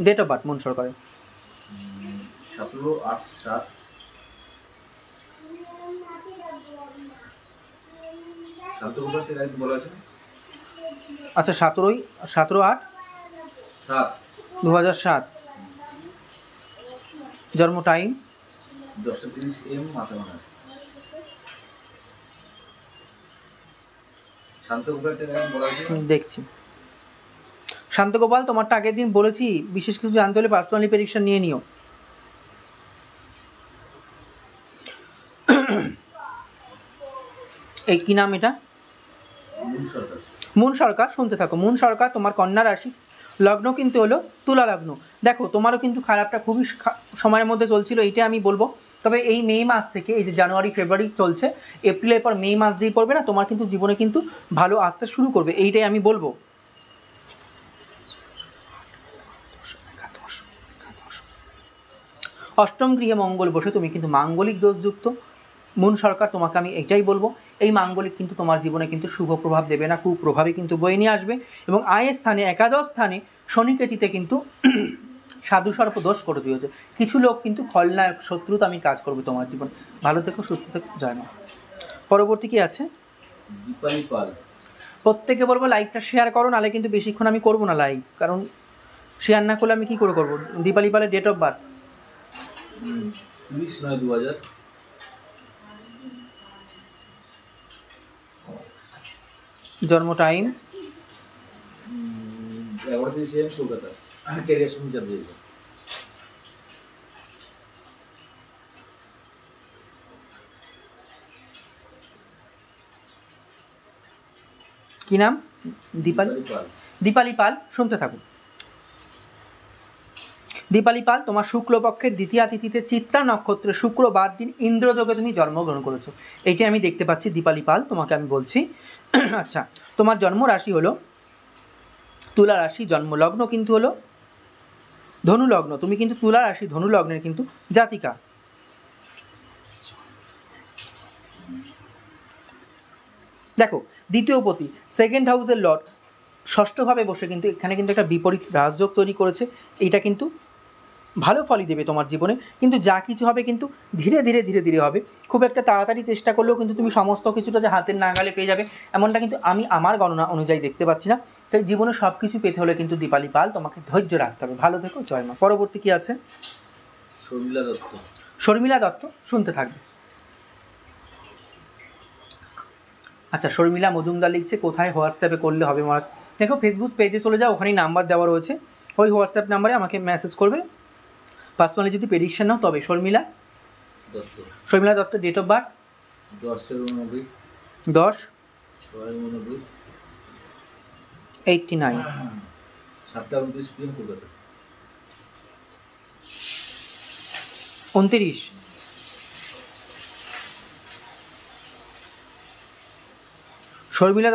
ডেট অফ বার্থ মন সরকারের 17/8/7। আচ্ছা, 17/8/2007। জন্ম টাইম 10:30 AM মাথাভাঙা। দেখছি। শান্তগোপাল, তোমারটা আগের দিন বলেছি, বিশেষ কিছু জানতে হলে পার্সোনালি প্রেডিকশন নিয়ে নিও। এই কি নাম এটা? মুন সরকার, শুনতে থাকো। মুন সরকার, তোমার কন্যা রাশি, লগ্ন কিন্তু হলো তুলা লগ্ন। দেখো, তোমারও কিন্তু খারাপটা খুবই সময়ের মধ্যে চলছিল, এইটা আমি বলবো। তবে এই মে মাস থেকে, এই যে জানুয়ারি ফেব্রুয়ারি চলছে, এপ্রিলের পর মে মাস যেই পড়বে না, তোমার কিন্তু জীবনে কিন্তু ভালো আসতে শুরু করবে, এইটাই আমি বলবো। অষ্টম গৃহে মঙ্গল বসে, তুমি কিন্তু মাঙ্গলিক দোষযুক্ত। মুন সরকার, তোমাকে আমি এটাই বলবো, এই মাঙ্গলিক কিন্তু তোমার জীবনে কিন্তু শুভ প্রভাব দেবে না, কুপ্রভাবে কিন্তু বয়ে নিয়ে আসবে। এবং আয়ের স্থানে, একাদশ স্থানে শনিকেতিতে কিন্তু সাধু সর্প দোষ করে দিয়েছে। কিছু লোক কিন্তু খলনায়ক, শত্রুতা আমি কাজ করবে তোমার জীবন। ভালো থেকো, সুস্থ থেকো, জয় মা। পরবর্তী কি আছে? দীপালি পাল। প্রত্যেকে বলবো লাইভটা শেয়ার করো, নাহলে কিন্তু বেশিক্ষণ আমি করবো না লাইভ, কারণ শেয়ার না করলে আমি কী করে করবো? দীপালি পালের ডেট অফ বার্থ 30/9/2000। জন্ম টাইম 11:30 AM কলকাতা। ক্যারিয়ার সমিতি দিয়েছে। কী নাম? দীপালি দীপালি পাল। শুনতে থাকুন। দীপালি পাল, তোমার শুক্লপক্ষের দ্বিতীয়া তিথিতে চিত্রা নক্ষত্রে শুক্রবার দিন ইন্দ্রযোগে তুমি জন্মগ্রহণ করেছো। এইটাই আমি দেখতে পাচ্ছি দীপালি পাল, তোমাকে আমি বলছি। আচ্ছা, তোমার জন্ম রাশি হলো তুলা রাশি, জন্ম লগ্ন কিন্তু হলো ধনু লগ্ন। তুমি কিন্তু তুলা রাশি ধনু লগ্নের কিন্তু জাতিকা। দেখো, দ্বিতীয় পতি সেকেন্ড হাউসের লর্ড ষষ্ঠভাবে বসে কিন্তু এখানে কিন্তু একটা বিপরীত রাজযোগ তৈরি করেছে। এইটা কিন্তু ভালো ফলই দেবে তোমার জীবনে, কিন্তু যা কিছু হবে কিন্তু ধীরে ধীরে ধীরে ধীরে হবে। খুব একটা তাড়াতাড়ি চেষ্টা করলেও কিন্তু তুমি সমস্ত কিছুটা যে হাতের নাগালে পেয়ে যাবে এমনটা কিন্তু আমি আমার গণনা অনুযায়ী দেখতে পাচ্ছি না। তাই জীবনে সব কিছু পেতে হলে কিন্তু দীপালি পাল তোমাকে ধৈর্য রাখতে হবে। ভালো থেকো, জয় মা। পরবর্তী কি আছে? শর্মিলা দত্ত। শর্মিলা দত্ত, শুনতে থাকবে। আচ্ছা, শর্মিলা মজুমদার লিখছে কোথায় হোয়াটসঅ্যাপে করলে হবে মারা? দেখো, ফেসবুক পেজে চলে যাও, ওখানেই নাম্বার দেওয়া রয়েছে। ওই হোয়াটসঅ্যাপ নাম্বারে আমাকে মেসেজ করবে। পার্সোনালি যদি প্রেডিকশন নাও তবে। Sharmila Dutta, date of birth 10/6/89, 7:29 PM Kolkata. 29। Sharmila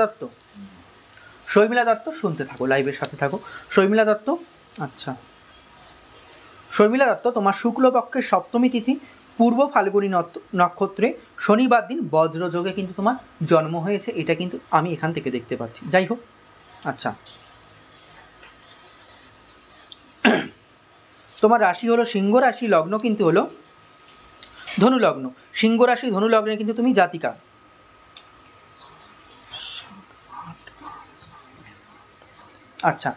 Dutta, শুনতে থাকো, লাইভের সাথে থাকো। শর্মিলা দত্ত, আচ্ছা, শর্মিলা দত্ত, তোমার শুক্লপক্ষের সপ্তমী তিথি পূর্ব ফাল্গুনী নক্ষত্রে শনিবার দিন বজ্রযোগে কিন্তু তোমার জন্ম হয়েছে। এটা কিন্তু আমি এখান থেকে দেখতে পাচ্ছি। যাই হোক, আচ্ছা, তোমার রাশি হলো সিংহ রাশি, লগ্ন কিন্তু হলো ধনু লগ্ন। সিংহ রাশি ধনু লগ্নে কিন্তু তুমি জাতিকা। আচ্ছা,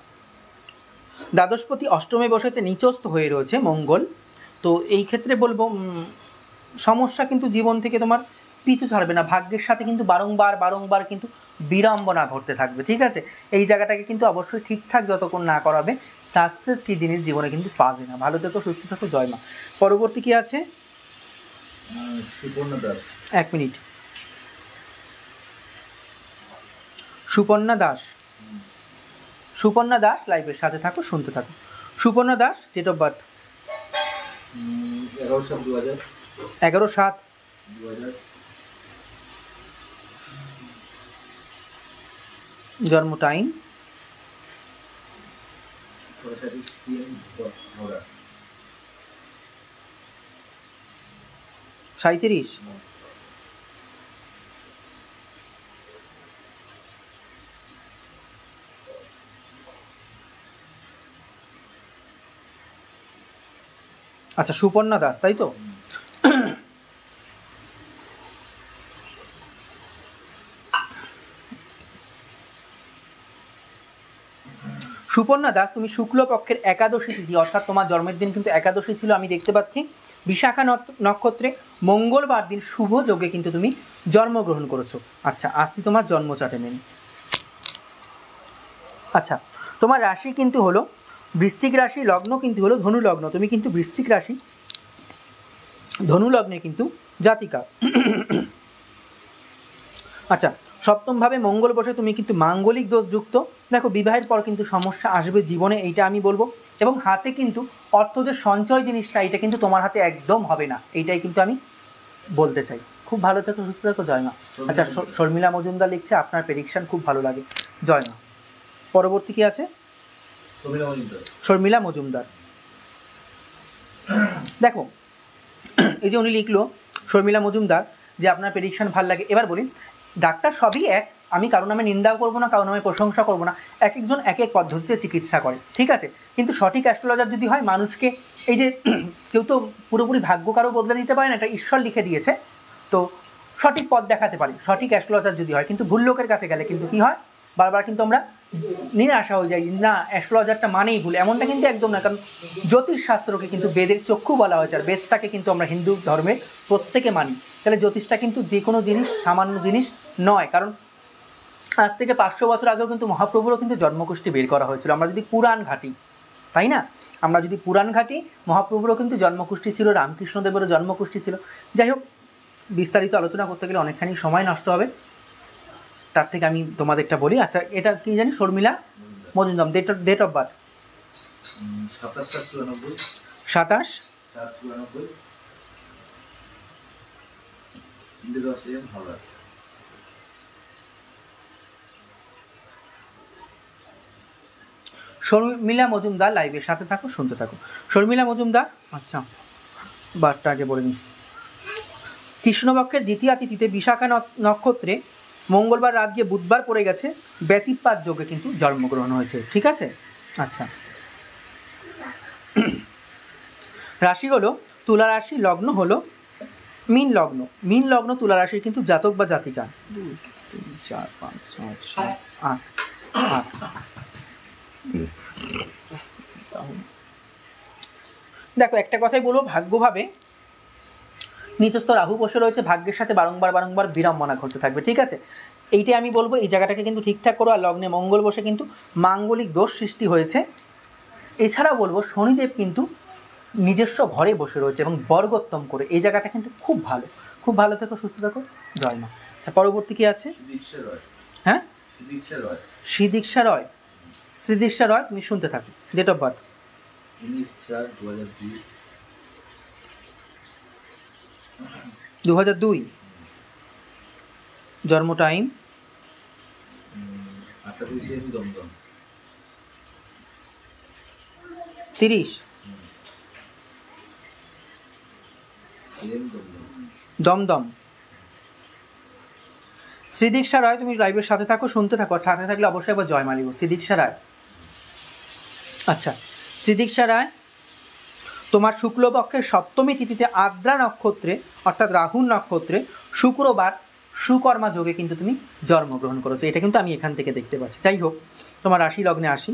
দ্বাদশপতি অষ্টমে বসেছে, নিচস্থ হয়ে রয়েছে মঙ্গল। তো এই ক্ষেত্রে বলবো সমস্যা কিন্তু জীবন থেকে তোমার পিছু ছাড়বে না। ভাগ্যের সাথে কিন্তু বারংবার কিন্তু বিড়ম্বনা ঘটতে থাকবে। ঠিক আছে, এই জায়গাটাকে কিন্তু অবশ্যই ঠিকঠাক যতক্ষণ না করাবে সাকসেস কি জিনিস জীবনে কিন্তু পাবে না। ভালো থেকো, সুস্থ থাকো, জয় মা। পরবর্তী কি আছে? সুপর্ণা দাস। 1 মিনিট। সুপর্ণা দাস, লাইভের সাথে থাকো, শুনতে থাকো। Suparna Das, date of birth 11/7/2000। 11/7/2000, জন্ম টাইম 6:30 PM হাওড়া। 37। আচ্ছা, সুপর্ণা দাস, তাই তো? সুপর্ণা দাস, তুমি শুক্লপক্ষের একাদশী তিথি, অর্থাৎ তোমার জন্মের দিন কিন্তু একাদশী ছিল, আমি দেখতে পাচ্ছি। বিশাখা নক্ষত্রে মঙ্গলবার দিন শুভ যোগে কিন্তু তুমি জন্মগ্রহণ করেছো। আচ্ছা, আসছি তোমার জন্ম চার্টে মেন। আচ্ছা, তোমার রাশি কিন্তু হলো বৃশ্চিক রাশি, লগ্ন কিন্তু হলো ধনু লগ্ন। তুমি কিন্তু বৃশ্চিক রাশি ধনু লগ্নে কিন্তু জাতিকা। আচ্ছা, সপ্তমভাবে মঙ্গল বসে, তুমি কিন্তু মাঙ্গলিক দোষযুক্ত। দেখো, বিবাহের পর কিন্তু সমস্যা আসবে জীবনে, এইটা আমি বলবো। এবং হাতে কিন্তু অর্থ যে সঞ্চয় জিনিসটা, এটা কিন্তু তোমার হাতে একদম হবে না, এইটাই কিন্তু আমি বলতে চাই। খুব ভালো থেকো, সুস্থ থেকো, জয় মা। আচ্ছা, শর্মিলা মজুমদার লিখছে আপনার প্রেডিকশন খুব ভালো লাগে, জয় মা। পরবর্তী কি আছে? শর্মিলা মজুমদার। দেখো, এই যে উনি লিখলো শর্মিলা মজুমদার যে আপনার প্রেডিকশন ভালো লাগে। এবার বলি, ডাক্তার সবই এক, আমি কারো নামে নিন্দাও করবো না, কারো নামে প্রশংসা করবো না। এক একজন এক এক পদ্ধতিতে চিকিৎসা করে, ঠিক আছে। কিন্তু সঠিক অ্যাস্ট্রোলজার যদি হয়, মানুষকে এই যে কেউ তো পুরোপুরি ভাগ্য কারো বদলে দিতে পারে না, এটা ঈশ্বর লিখে দিয়েছে, তো সঠিক পথ দেখাতে পারি সঠিক অ্যাস্ট্রোলজার যদি হয়। কিন্তু ভুল লোকের কাছে গেলে কিন্তু কী হয়, বারবার কিন্তু আমরা নিরাশা হয়ে যায়, না অ্যাস্ট্রোলজারটা মানেই ভুল, এমনটা কিন্তু একদম না। কারণ জ্যোতিষশাস্ত্রকে কিন্তু বেদের চক্ষু বলা হয়েছে, আর বেদটাকে কিন্তু আমরা হিন্দু ধর্মে প্রত্যেকে মানি। তাহলে জ্যোতিষটা কিন্তু যে কোনো জিনিস সামান্য জিনিস নয়। কারণ আজ থেকে 500 বছর আগেও কিন্তু মহাপ্রভুরও কিন্তু জন্মকুষ্টি বের করা হয়েছিল। আমরা যদি পুরাণ ঘাঁটি, তাই না, আমরা যদি পুরাণ ঘাঁটি, মহাপ্রভুরও কিন্তু জন্মকুষ্টি ছিল, রামকৃষ্ণদেবেরও জন্মকুষ্টি ছিল। যাই হোক, বিস্তারিত আলোচনা করতে গেলে অনেকখানি সময় নষ্ট হবে, তার থেকে আমি তোমাদেরটা বলি। আচ্ছা, এটা কি জানি, Sharmila Majumdar, date of birth 27/4/94, 27 4/94, ইন্দ্র 10 AM হাওড়া। শর্মিলা মজুমদার লাইভের সাথে থাকো, শুনতে থাকো। শর্মিলা মজুমদার, আচ্ছা বারটা আগে বলে নিই। কৃষ্ণপক্ষের দ্বিতীয়া তিথিতে বিশাখা নক্ষত্রে মঙ্গলবার রাত গিয়ে বুধবার পড়ে গেছে, ব্যতিপাত যোগে কিন্তু জন্মগ্রহণ হয়েছে। ঠিক আছে, আচ্ছা। রাশি হলো তুলা রাশি, লগ্ন হলো মীন লগ্ন। মীন লগ্ন তুলা রাশির কিন্তু জাতক বা জাতিকা 2 3 4 5 6 7 8 8। দেখো, একটা কথাই বলবো, ভাগ্যভাবে নিচস্থ রাহু বসে রয়েছে, ভাগ্যের সাথে বারংবার বিড়ম্বনা ঘটতে থাকবে। ঠিক আছে, এইটাই আমি বলবো, এই জায়গাটাকে কিন্তু ঠিকঠাক করো। আর লগ্নে মঙ্গল বসে কিন্তু মাঙ্গলিক দোষ সৃষ্টি হয়েছে। এছাড়াও বলবো, শনিদেব কিন্তু নিজস্ব ঘরে বসে রয়েছে এবং বর্গোত্তম করে, এই জায়গাটা কিন্তু খুব ভালো। খুব ভালো থেকো, সুস্থ থাকো, জয় মা। আচ্ছা, পরবর্তী কি আছে? হ্যাঁ, শ্রীদীক্ষা রয়, তুমি শুনতে থাকো। ডেট অফ বার্থ 2002, জন্ম টাইম 30 দমদম। শ্রীদীক্ষা রায়, তুমি লাইভের সাথে থাকো, শুনতে থাকো, আর সাথে থাকলে অবশ্যই আবার জয় মালিব। শ্রীদীক্ষা রায়, আচ্ছা শ্রীদীক্ষা রায়, তোমার শুক্লপক্ষের সপ্তমী তিথিতে আদ্রা নক্ষত্রে অর্থাৎ রাহুর নক্ষত্রে শুক্রবার সুকর্মা যোগে কিন্তু তুমি জন্মগ্রহণ করেছো। এটা কিন্তু আমি এখান থেকে দেখতে পাচ্ছি। যাই হোক, তোমার রাশি লগ্নে আসি।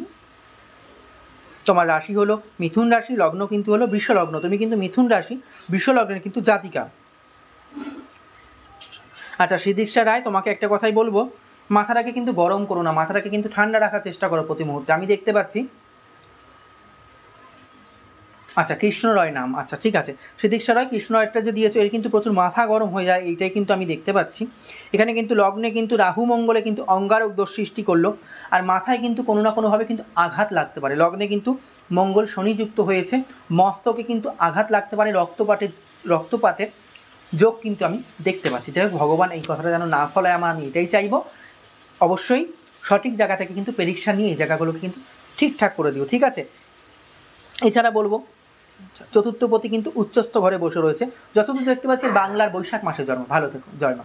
তোমার রাশি হলো মিথুন রাশি, লগ্ন কিন্তু হলো বৃষ লগ্ন। তুমি কিন্তু মিথুন রাশি, বৃষ লগ্নের কিন্তু জাতিকা। আচ্ছা, শ্রীদীক্ষা রায়, তোমাকে একটা কথাই বলবো, মাথাটাকে কিন্তু গরম করো না, মাথাটাকে কিন্তু ঠান্ডা রাখার চেষ্টা করো প্রতি মুহূর্তে। আমি দেখতে পাচ্ছি, আচ্ছা কৃষ্ণ রয় নাম, আচ্ছা ঠিক আছে। শ্রীদীক্ষা রয়, কৃষ্ণ রয়টা যে দিয়েছো, এর কিন্তু প্রচুর মাথা গরম হয়ে যায়, এইটাই কিন্তু আমি দেখতে পাচ্ছি। এখানে কিন্তু লগ্নে কিন্তু রাহু মঙ্গলে কিন্তু অঙ্গারক দোষ সৃষ্টি করলো, আর মাথায় কিন্তু কোনো না কোনোভাবে কিন্তু আঘাত লাগতে পারে। লগ্নে কিন্তু মঙ্গল শনিযুক্ত হয়েছে, মস্তকে কিন্তু আঘাত লাগতে পারে, রক্তপাতের যোগ কিন্তু আমি দেখতে পাচ্ছি। যাই হোক, ভগবান এই কথাটা যেন না ফলায়, আমি এটাই চাইবো। অবশ্যই সঠিক জায়গা থেকে কিন্তু পরীক্ষা নিয়ে এই জায়গাগুলোকে কিন্তু ঠিকঠাক করে দিও। ঠিক আছে, এছাড়া বলবো, চতুর্থপতি কিন্তু উচ্চস্থ ঘরে বসে রয়েছে, যতদূর দেখতে পাচ্ছি বাংলার বৈশাখ মাসে জন্ম। ভালো থেকো, জয় মা।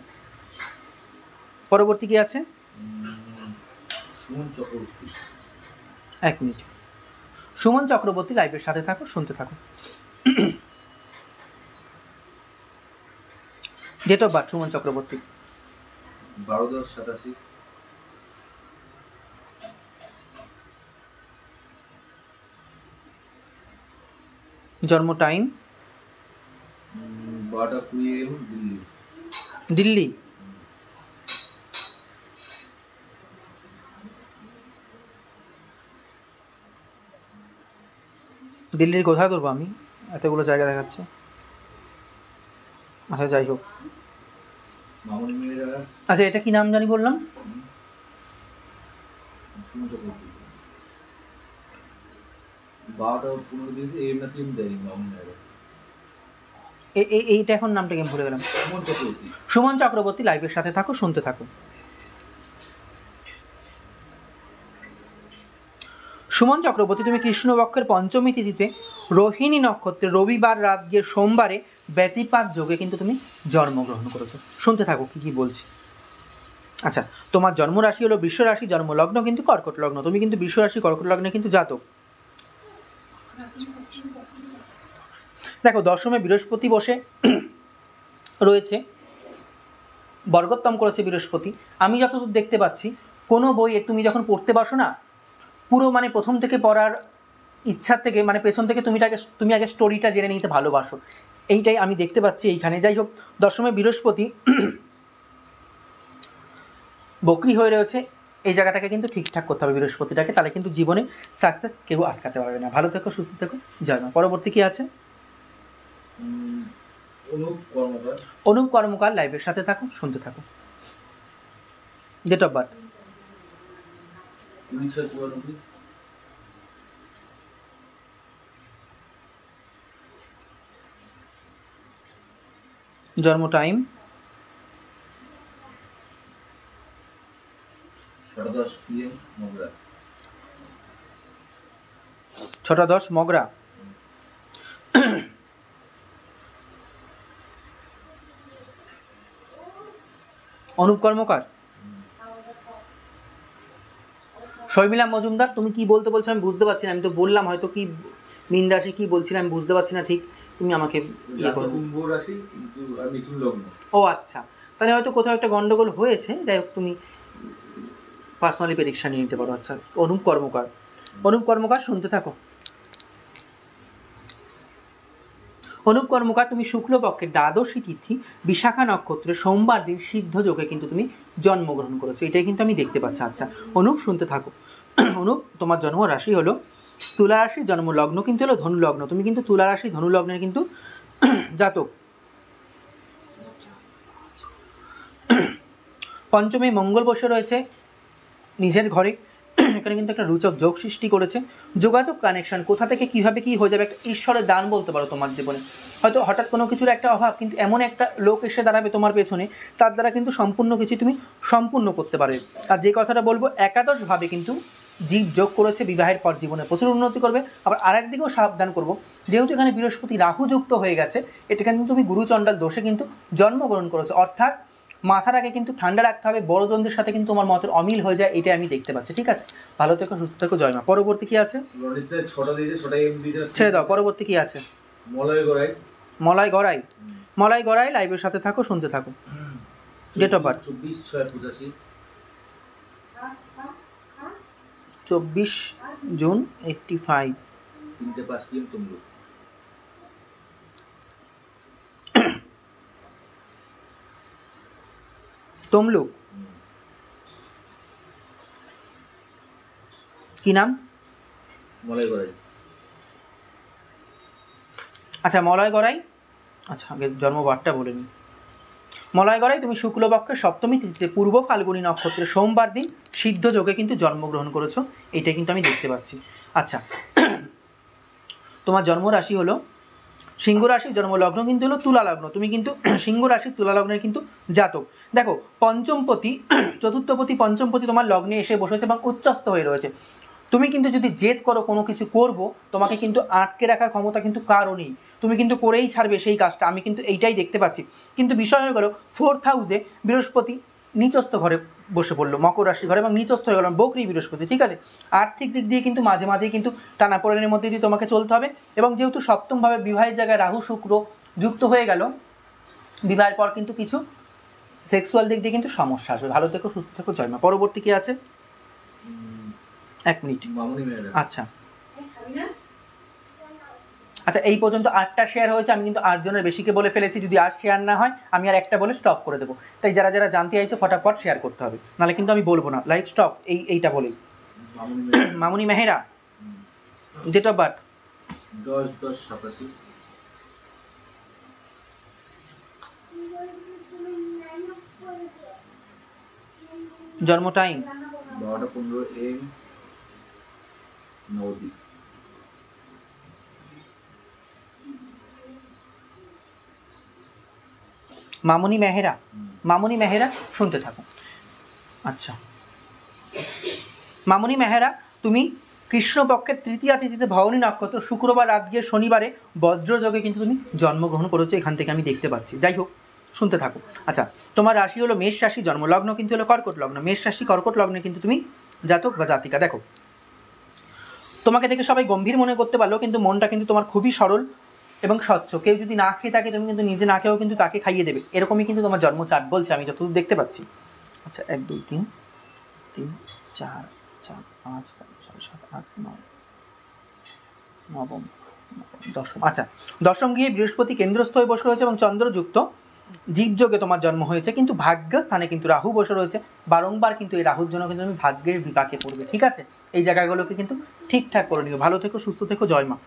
পরবর্তী কি আছে? সুমন চক্রবর্তী, 1 মিনিট। সুমন চক্রবর্তী, লাইভের সাথে থাকো, শুনতে থাকো। Date of birth Suman Chakraborty 12/10/87, জন্ম টাইম 12:20 AM, দিল্লি। দিল্লি। দিল্লির কোথায় ধরবো আমি, এতগুলো জায়গা দেখাচ্ছে। আচ্ছা যাই হোক, মামনি মেয়েরা, আচ্ছা এটা কি নাম জানি বললাম? সুমন চক্রবর্তী। 12:15 AM না PM দেয়নি মামনি মেয়েরা। এইটা এখন নামটা আমি ভুলে গেলাম। সুমন চক্রবর্তী, সুমন চক্রবর্তী, লাইভের সাথে থাকো, শুনতে থাকো। সুমন চক্রবর্তী, তুমি কৃষ্ণপক্ষের পঞ্চমী তিথিতে রোহিণী নক্ষত্রে রবিবার রাত গিয়ে সোমবারে ব্যতিপাত যোগে কিন্তু তুমি জন্মগ্রহণ করেছো। শুনতে থাকো কি বলছি। আচ্ছা, তোমার জন্মরাশি হলো বৃষ রাশি, জন্ম লগ্ন কিন্তু কর্কট লগ্ন। তুমি কিন্তু বৃষ রাশি কর্কট লগ্নে কিন্তু জাতক। দেখো, দশমে বৃহস্পতি বসে রয়েছে, বর্গোত্তম করেছে বৃহস্পতি। আমি যতদূর দেখতে পাচ্ছি, কোনো বইয়ে তুমি যখন পড়তে বসো না, পুরো মানে প্রথম থেকে পড়ার ইচ্ছার থেকে মানে পেছন থেকে তুমি আগে স্টোরিটা জেনে নিতে ভালোবাসো, এইটাই আমি দেখতে পাচ্ছি এইখানে। যাই হোক, দশমে বৃহস্পতি বকরি হয়ে রয়েছে, এই জায়গাটাকে কিন্তু ঠিকঠাক করতে হবে বৃহস্পতিটাকে, তাহলে কিন্তু জীবনে সাকসেস কেউ আটকাতে পারবে না। ভালো থেকো, সুস্থ থেকো, জয় মা। পরবর্তী কি আছে? অনুপ কর্মকার, লাইভের সাথে থাকো, শুনতে থাকো। Date of birth? 1994। জন্ম টাইম? 10:10 PM মগরা। 6:10 মগরা। অনুপ কর্মকার। শর্মিলা মজুমদার, তুমি কি বলতে বলছো আমি বুঝতে পারছি না। আমি তো বললাম হয়তো কি মীন রাশি কি বলছিলাম আমি বুঝতে পারছি না ঠিক, তুমি আমাকে কুম্ভ রাশি আর মিথুন লগ্ন। ও আচ্ছা, তাহলে হয়তো কোথাও একটা গন্ডগোল হয়েছে। যাই হোক, তুমি পার্সোনালি প্রেডিকশন নিয়ে নিতে পারো। আচ্ছা, অনুপ কর্মকার। অনুপ কর্মকার, শুনতে থাকো। অনুপ কর্মকার, তুমি শুক্লপক্ষের দ্বাদশী তিথি বিশাখা নক্ষত্রে সোমবার দিন সিদ্ধ যোগে কিন্তু তুমি জন্মগ্রহণ করেছো, এটাই কিন্তু আমি দেখতে পাচ্ছি। আচ্ছা অনুপ, শুনতে থাকো। অনুপ, তোমার জন্ম রাশি হলো তুলা রাশি, জন্ম লগ্ন কিন্তু হলো ধনু লগ্ন। তুমি কিন্তু তুলা রাশি ধনু লগ্নের কিন্তু জাতক। পঞ্চমে মঙ্গল বসে রয়েছে নিজের ঘরে, এখানে কিন্তু একটা রোচক যোগ সৃষ্টি করেছে। যোগাযোগ কানেকশন কোথা থেকে কীভাবে কী হয়ে যাবে, একটা ঈশ্বরের দান বলতে পারো তোমার জীবনে। হয়তো হঠাৎ কোনো কিছুর একটা অভাব, কিন্তু এমন একটা লোক এসে দাঁড়াবে তোমার পেছনে, তার দ্বারা কিন্তু সম্পূর্ণ কিছু তুমি সম্পূর্ণ করতে পারবে। আর যে কথাটা বলবো, একাদশভাবে কিন্তু জীব যোগ করেছে, বিবাহের পর জীবনে প্রচুর উন্নতি করবে। আবার আরেক দিকেও সাবধান করবো, যেহেতু এখানে বৃহস্পতি রাহু যুক্ত হয়ে গেছে, এটা কিন্তু তুমি গুরুচণ্ডাল দোষে কিন্তু জন্মগ্রহণ করেছো। অর্থাৎ মাথাটাকে কিন্তু ঠান্ডা রাখতে হবে, বড়জনদের সাথে কিন্তু তোমার মতের অমিল হয়ে যায়, এটা আমি দেখতে পাচ্ছি। ঠিক আছে, ভালো থেকো, সুস্থ থেকো, জয় মা। পরবর্তী কি আছে? ছেড়ে দাও, পরবর্তী কি আছে? মলয় গড়াই। মলয় গড়াই, লাইভের সাথে থাকো, শুনতে থাকো। Date of birth? 24/6/85। 24 June 85। 3:05 PM Tamluk. Tamluk. কি নাম? মলয় গড়াই। আচ্ছা, মলয় গড়াই। আচ্ছা, আগে জন্মবারটা বলে নিই। মলয় গড়াই, তুমি শুক্লপক্ষের সপ্তমী তিথিতে পূর্ব ফাল্গুনী নক্ষত্রে সোমবার দিন সিদ্ধ যোগে কিন্তু জন্মগ্রহণ করেছো, এটা কিন্তু আমি দেখতে পাচ্ছি। আচ্ছা, তোমার জন্ম রাশি হলো সিংহ রাশি, জন্মলগ্ন কিন্তু হলো তুলা লগ্ন। তুমি কিন্তু সিংহ রাশি তুলা লগ্নের কিন্তু জাতক। দেখো, পঞ্চমপতি চতুর্থপতি পঞ্চমপতি তোমার লগ্নে এসে বসেছে এবং উচ্চস্থ হয়ে রয়েছে। তুমি কিন্তু যদি জেদ করো কোনো কিছু করব, তোমাকে কিন্তু আটকে রাখার ক্ষমতা কিন্তু কারও নেই, তুমি কিন্তু করেই ছাড়বে সেই কাজটা, আমি কিন্তু এইটাই দেখতে পাচ্ছি। কিন্তু বিষয় হয়ে গেল 4th হাউসে বৃহস্পতি নিচস্থ ঘরে বসে পড়লো, মকর রাশি ঘরে, এবং নিচস্থ হয়ে গেল বকরি বৃহস্পতি। ঠিক আছে, আর্থিক দিক দিয়ে কিন্তু মাঝে মাঝেই কিন্তু টানাপোড়েনের মধ্যে দিয়ে তোমাকে চলতে হবে। এবং যেহেতু সপ্তমভাবে বিবাহের জায়গায় রাহু শুক্র যুক্ত হয়ে গেল, বিবাহের পর কিন্তু কিছু সেক্সুয়াল দিক দিয়ে কিন্তু সমস্যা আসবে। ভালো থেকো, সুস্থ থেকো, জয় মা। পরবর্তী কি আছে? 1 মিনিট। আচ্ছা আচ্ছা, এই পর্যন্ত 8টা শেয়ার হয়েছে, আমি কিন্তু 8 জনের বেশিকে বলে ফেলেছি। যদি 8 শেয়ার না হয় আমি আর একটা বলে স্টপ করে দেবো। তাই যারা যারা জানতে চাইছো ফটাফট শেয়ার করতে হবে, নাহলে কিন্তু আমি বলবো না। লাইভ স্টপ, এইটা বলেই। মামুনি মেহেরা। Date of birth? 10/10/87। জন্ম টাইম? 12:15 AM নবদ্বীপ। মামুনি মেহেরা। মামুনি মেহেরা, শুনতে থাকো। আচ্ছা, মামুনি মেহেরা, তুমি কৃষ্ণপক্ষের তৃতীয়া তিথিতে ভবনী নক্ষত্র শুক্রবার রাত গিয়ে শনিবারে বজ্রযোগে কিন্তু তুমি জন্মগ্রহণ করেছো, এখান থেকে আমি দেখতে পাচ্ছি। যাই হোক, শুনতে থাকো। আচ্ছা, তোমার রাশি হলো মেষ রাশি, জন্মলগ্ন কিন্তু হলো কর্কট লগ্ন। মেষ রাশি কর্কট লগ্নে কিন্তু তুমি জাতক বা জাতিকা। দেখো, তোমাকে দেখে সবাই গম্ভীর মনে করতে পারলো, কিন্তু মনটা কিন্তু তোমার খুবই সরল এবং স্বচ্ছ। কেউ যদি না খেয়ে থাকে, তুমি কিন্তু নিজে না খেয়েও কিন্তু তাকে খাইয়ে দেবে, এরকমই কিন্তু তোমার জন্ম চার্ট বলছে, আমি যতদূর দেখতে পাচ্ছি। আচ্ছা, 1 2 3 3 4 4 5 6 7 8 9 নবম দশম। আচ্ছা, দশম গিয়ে বৃহস্পতি কেন্দ্রস্থ হয়ে বসে রয়েছে এবং চন্দ্রযুক্ত জীবযোগে তোমার জন্ম হয়েছে, কিন্তু ভাগ্য স্থানে কিন্তু রাহু বসে রয়েছে। বারংবার কিন্তু এই রাহুর জন্য কিন্তু তুমি ভাগ্যের বিপাকে পড়বে, ঠিক আছে? এই জায়গাগুলোকে কিন্তু ঠিকঠাক করে নিও। ভালো থেকো, সুস্থ থেকো, জয় মা।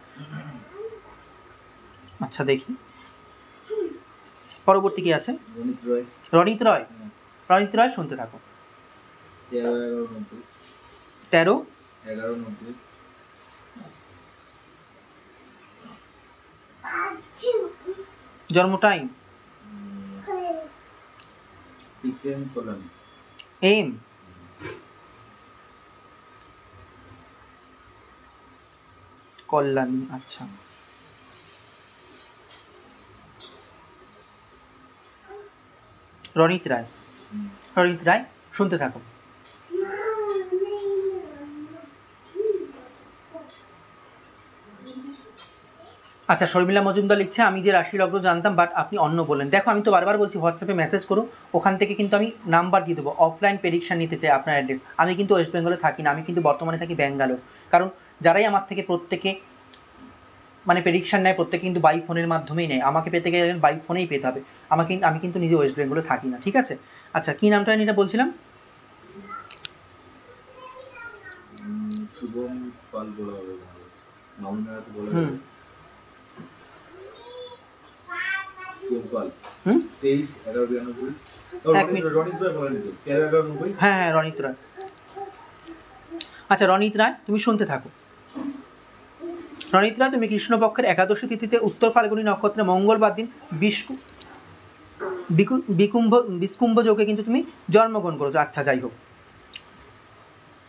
আচ্ছা দেখি পরবর্তী কি আছে। রনিত রয়। রনিত রয় শুনতে থাকো। 13 11 90 জন্ম টাইম 6 AM কল্যাণী। এম কল্যাণী। আচ্ছা, রনিত রায়। রনিত রায় শুনতে থাকো। আচ্ছা, শর্মিলা মজুমদার লিখছে আমি যে রাশি লগ্ন জানতাম বাট আপনি অন্য বললেন। দেখো আমি তো বারবার বলছি হোয়াটসঅ্যাপে মেসেজ করো, ওখান থেকে কিন্তু আমি নাম্বার দিয়ে দেবো। অফলাইন প্রেডিকশন নিতে চাই আপনার অ্যাড্রেস। আমি কিন্তু ওয়েস্ট বেঙ্গলে থাকি না, আমি কিন্তু বর্তমানে থাকি ব্যাঙ্গালোর। কারণ যারাই আমার থেকে প্রত্যেকে মানে প্রেডিকশন নেয় প্রত্যেকে কিন্তু বাই ফোনের মাধ্যমেই নেয়। আমাকে পেতে গেলে বাই ফোনেই পেতে হবে। আমি কিন্তু নিজে ওয়েস্ট বেঙ্গলে থাকি না, ঠিক আছে? আচ্ছা, কী নামটা আমি এটা বলছিলাম? শুভম পাল বলা হবে, মামুনার বলা হুম হবে। শুভম পাল 23 11 92। এক মিনিট। রনিত রায় বলেন তো 13 11 90। হ্যাঁ হ্যাঁ, রনিত রায়। আচ্ছা রনিত রায়, তুমি শুনতে থাকো। রনিত রায়, তুমি কৃষ্ণপক্ষের একাদশী তিথিতে উত্তর ফাল্গুনী নক্ষত্রে মঙ্গলবার দিন বিস্কুম্ভ যোগে কিন্তু তুমি জন্মগ্রহণ করেছো। আচ্ছা, যাই হোক।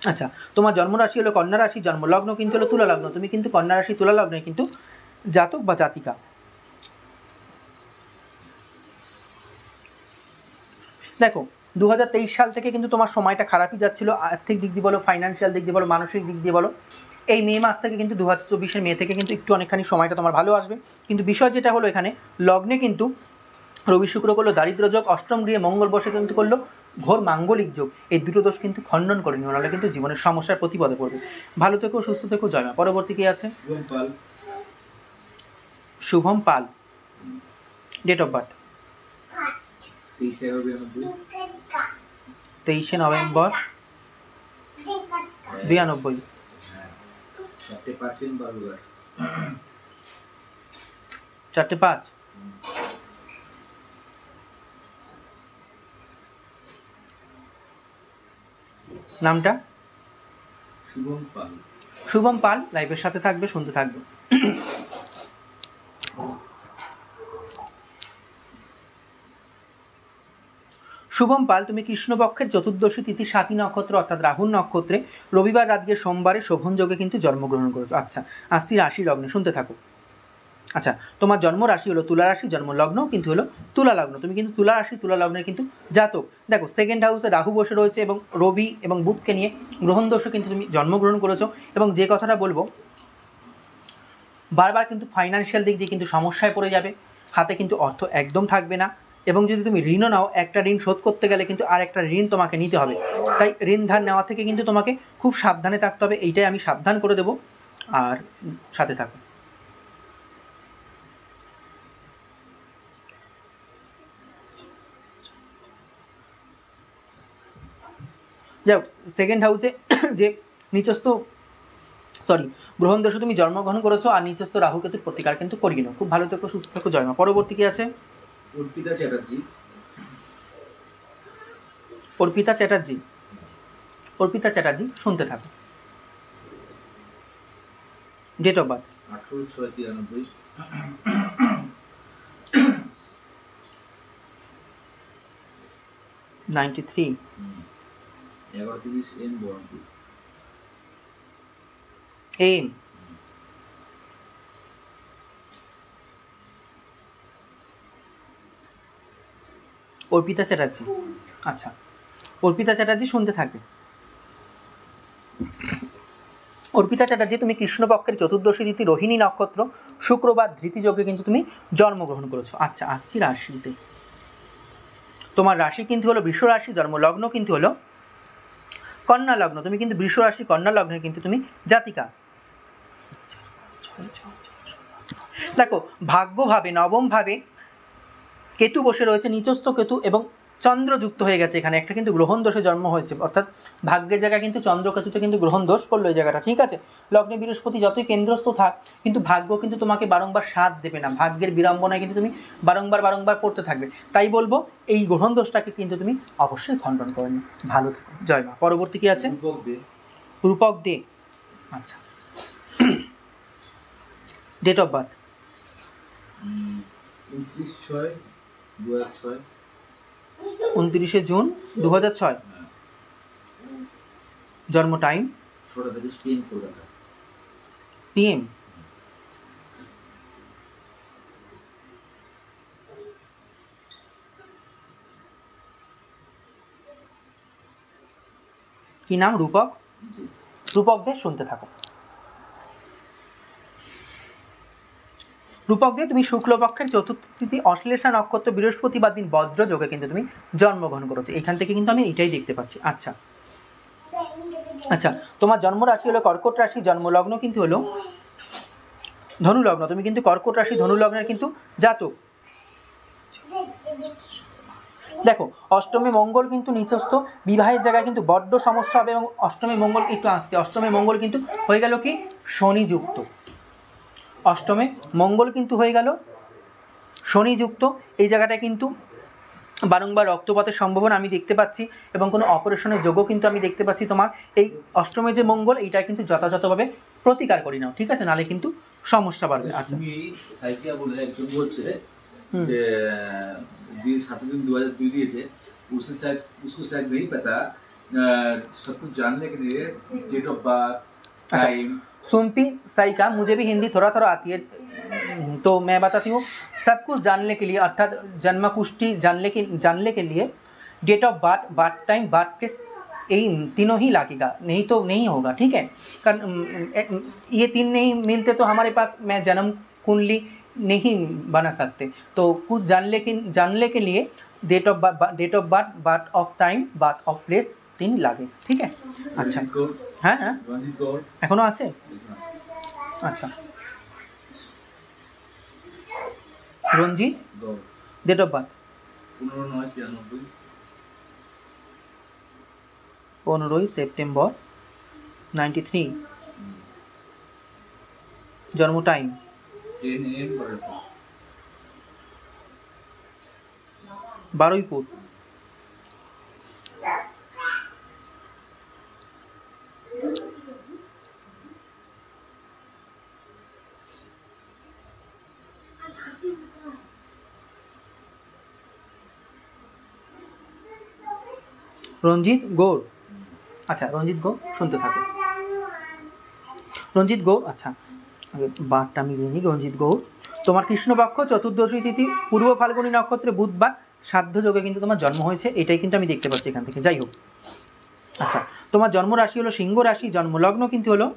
আচ্ছা, তোমার জন্মরাশি হলো কন্যা রাশি, জন্মলগ্ন কিন্তু হলো তুলা লগ্ন। তুমি কিন্তু কন্যা রাশি তুলা লগ্নে কিন্তু জাতক বা জাতিকা। দেখো 2023 সাল থেকে কিন্তু তোমার সময়টা খারাপই যাচ্ছিল, আর্থিক দিক দিয়ে বলো, ফাইন্যান্সিয়াল দিক দিয়ে বলো, মানসিক দিক দিয়ে বলো। এই মে মাস থেকে কিন্তু 2024 মে থেকে কিন্তু একটু অনেকখানি সময়টা তোমার ভালো আসবে। কিন্তু বিষয় যেটা হলো এখানে লগ্নে কিন্তু রবি শুক্র করলো দারিদ্র যোগ, অষ্টম গৃহে মঙ্গল বসে কিন্তু করলো ঘোর মাঙ্গলিক যোগ। এই দুটো দোষ কিন্তু খণ্ডন করে নিও, নাহলে কিন্তু জীবনের সমস্যার প্রতিপদে পড়বে। ভালো থেকো, সুস্থ থেকো, জয় মা। পরবর্তী কি আছে? Shubham Pal. Date of birth 23 November 92। 4:05। নামটা? শুভম পাল। শুভম পাল লাইভের সাথে থাকবে, শুনতে থাকবে। শুভম পাল, তুমি কৃষ্ণপক্ষের চতুর্দশী তিথি 7 নক্ষত্র অর্থাৎ রাহুর নক্ষত্রে রবিবার রাতকে সোমবারে শোভন যোগে কিন্তু জন্মগ্রহণ করেছো। আচ্ছা, আসছি রাশি লগ্নে, শুনতে থাকো। আচ্ছা, তোমার জন্ম রাশি হলো তুলা রাশি, জন্ম লগ্ন কিন্তু হলো তুলা লগ্ন। তুমি কিন্তু তুলা রাশি তুলা লগ্নের কিন্তু জাতক। দেখো সেকেন্ড হাউসে রাহু বসে রয়েছে এবং রবি এবং বুধকে নিয়ে গ্রহণ দোষও কিন্তু তুমি জন্মগ্রহণ করেছো। এবং যে কথাটা বলবো, বারবার কিন্তু ফাইন্যান্সিয়াল দিক দিয়ে কিন্তু সমস্যায় পড়ে যাবে, হাতে কিন্তু অর্থ একদম থাকবে না। এবং যদি তুমি ঋণও নাও, একটা ঋণ শোধ করতে গেলে কিন্তু আর একটা ঋণ তোমাকে নিতে হবে। তাই ঋণ ধার নেওয়া থেকে কিন্তু তোমাকে খুব সাবধানে থাকতে হবে, এইটাই আমি সাবধান করে দেবো। আর সাথে থাকো। যাই হোক, সেকেন্ড হাউসে যে নিচস্থ গ্রহণ দোষে তুমি জন্মগ্রহণ করেছো আর নিচস্থ রাহু কেতুর প্রতিকার কিন্তু করিয়ে নাও। খুব ভালো থেকো, সুস্থ থেকো, জয় মা। পরবর্তী কি আছে? অর্পিতা চ্যাটার্জি। অর্পিতা চ্যাটার্জি। অর্পিতা চ্যাটার্জি, শুনতে থাকো। Date of birth 18/6/93। 93। 11:30 AM Baharampur. এম অর্পিতা চ্যাটার্জি। আচ্ছা, অর্পিতা চ্যাটার্জি শুনতে থাকবে। অর্পিতা চ্যাটার্জি, তুমি কৃষ্ণপক্ষের চতুর্দশী তিথি রোহিণী নক্ষত্র শুক্রবার ধৃতি যোগে কিন্তু তুমি জন্মগ্রহণ করেছো। আচ্ছা, আসছি রাশিতে। তোমার রাশি কিন্তু হলো বৃষ রাশি, জন্ম লগ্ন কিন্তু হলো কন্যা লগ্ন, তুমি কিন্তু বৃষ রাশি কন্যা লগ্নের কিন্তু তুমি জাতিকা। দেখো ভাগ্যভাবে নবমভাবে কেতু বসে রয়েছে, নিচস্থ কেতু এবং চন্দ্র যুক্ত হয়ে গেছে এখানে, একটা কিন্তু গ্রহণ দোষে জন্ম হয়েছে, অর্থাৎ ভাগ্যের জায়গায় কিন্তু চন্দ্রকেতুতে কিন্তু গ্রহণ দোষ করলো এই জায়গাটা, ঠিক আছে। লগ্নে বৃহস্পতি যতই কেন্দ্রস্থ থাক, কিন্তু ভাগ্য কিন্তু তোমাকে বারংবার সাথ দেবে না, ভাগ্যের বিড়ম্বনায় কিন্তু তুমি বারংবার পড়তে থাকবে। তাই বলবো এই গ্রহণ দোষটাকে কিন্তু তুমি অবশ্যই খণ্ডন করে নি। ভালো থেকো, জয় মা। পরবর্তী কি আছে? রূপক দে। আচ্ছা, ডেট অফ বার্থ 29/6/2006। 29 জুন 2006। জন্ম টাইম PM। কি নাম? রূপক। রূপক দে, শুনতে থাকো। রূপক দে, তুমি শুক্লপক্ষের চতুর্থ তিথি অশ্লেষা নক্ষত্র বৃহস্পতিবার দিন বজ্র যোগে কিন্তু তুমি জন্মগ্রহণ করেছো, এখান থেকে কিন্তু আমি এটাই দেখতে পাচ্ছি। আচ্ছা আচ্ছা, তোমার জন্ম রাশি হলো কর্কট রাশি, জন্মলগ্ন কিন্তু হলো ধনু লগ্ন, তুমি কিন্তু কর্কট রাশি ধনু লগ্নের কিন্তু জাতক। দেখো অষ্টমী মঙ্গল কিন্তু নিচস্থ, বিবাহের জায়গায় কিন্তু বড্ড সমস্যা হবে, এবং অষ্টমী মঙ্গল একটু আসতে, অষ্টমী মঙ্গল কিন্তু হয়ে গেল কি শনিযুক্ত, অষ্টমে মঙ্গল কিন্তু হয়ে গেল শনিযুক্ত, এই জায়গাটায় কিন্তু বারংবার রক্তপাতের সম্ভাবনা আমি দেখতে পাচ্ছি, এবং কোনো অপারেশনের যোগও কিন্তু আমি দেখতে পাচ্ছি। তোমার এই অষ্টমে যে মঙ্গল, এইটা কিন্তু যথাযথভাবে প্রতিকার করি নাও, ঠিক আছে, নালে কিন্তু সমস্যা বাড়বে। আচ্ছা, সাইকিয়া বলে একজন বলছে যে 7 दिन 2002 দিয়েছে, उसको शायद नहीं पता, सब कुछ जानने के लिए डेट ऑफ बर्थ टाइम। सुनती साइका, मुझे भी हिंदी थोड़ा थोड़ा आती है, तो मैं बताती हूँ। सब कुछ जानने के लिए, अर्थात जन्म कुष्ठी जानने के लिए date of birth, birth time, birth place, यही तीनों ही लगेगा, नहीं तो नहीं होगा, ठीक है। कारण ये 3 नहीं मिलते तो हमारे पास मैं जन्म कुंडली नहीं बना सकते, तो कुछ जानने के लिए date of birth, birth of time, birth of place 3 লাগে, ঠিক আছে। আচ্ছা, হ্যাঁ হ্যাঁ, এখনো আছে। আচ্ছা, রঞ্জিত ডেট অফ বার্থ 15 সেপ্টেম্বর 93। জন্ম টাইম 10 AM বারুইপুর। রঞ্জিত গৌর। আচ্ছা, রঞ্জিত গৌর, শুনতে থাকো। রঞ্জিত গৌর, আচ্ছা বারটা মিলিয়ে নিই। রঞ্জিত গৌর, তোমার কৃষ্ণপক্ষ চতুর্দশী তিথি পূর্ব ফাল্গুনী নক্ষত্রে বুধবার সাধ্য যোগে কিন্তু তোমার জন্ম হয়েছে, এটাই কিন্তু আমি দেখতে পাচ্ছি এখান থেকে। যাই হোক, আচ্ছা তোমার জন্ম রাশি হলো সিংহ রাশি, জন্মলগ্ন কিন্তু হলো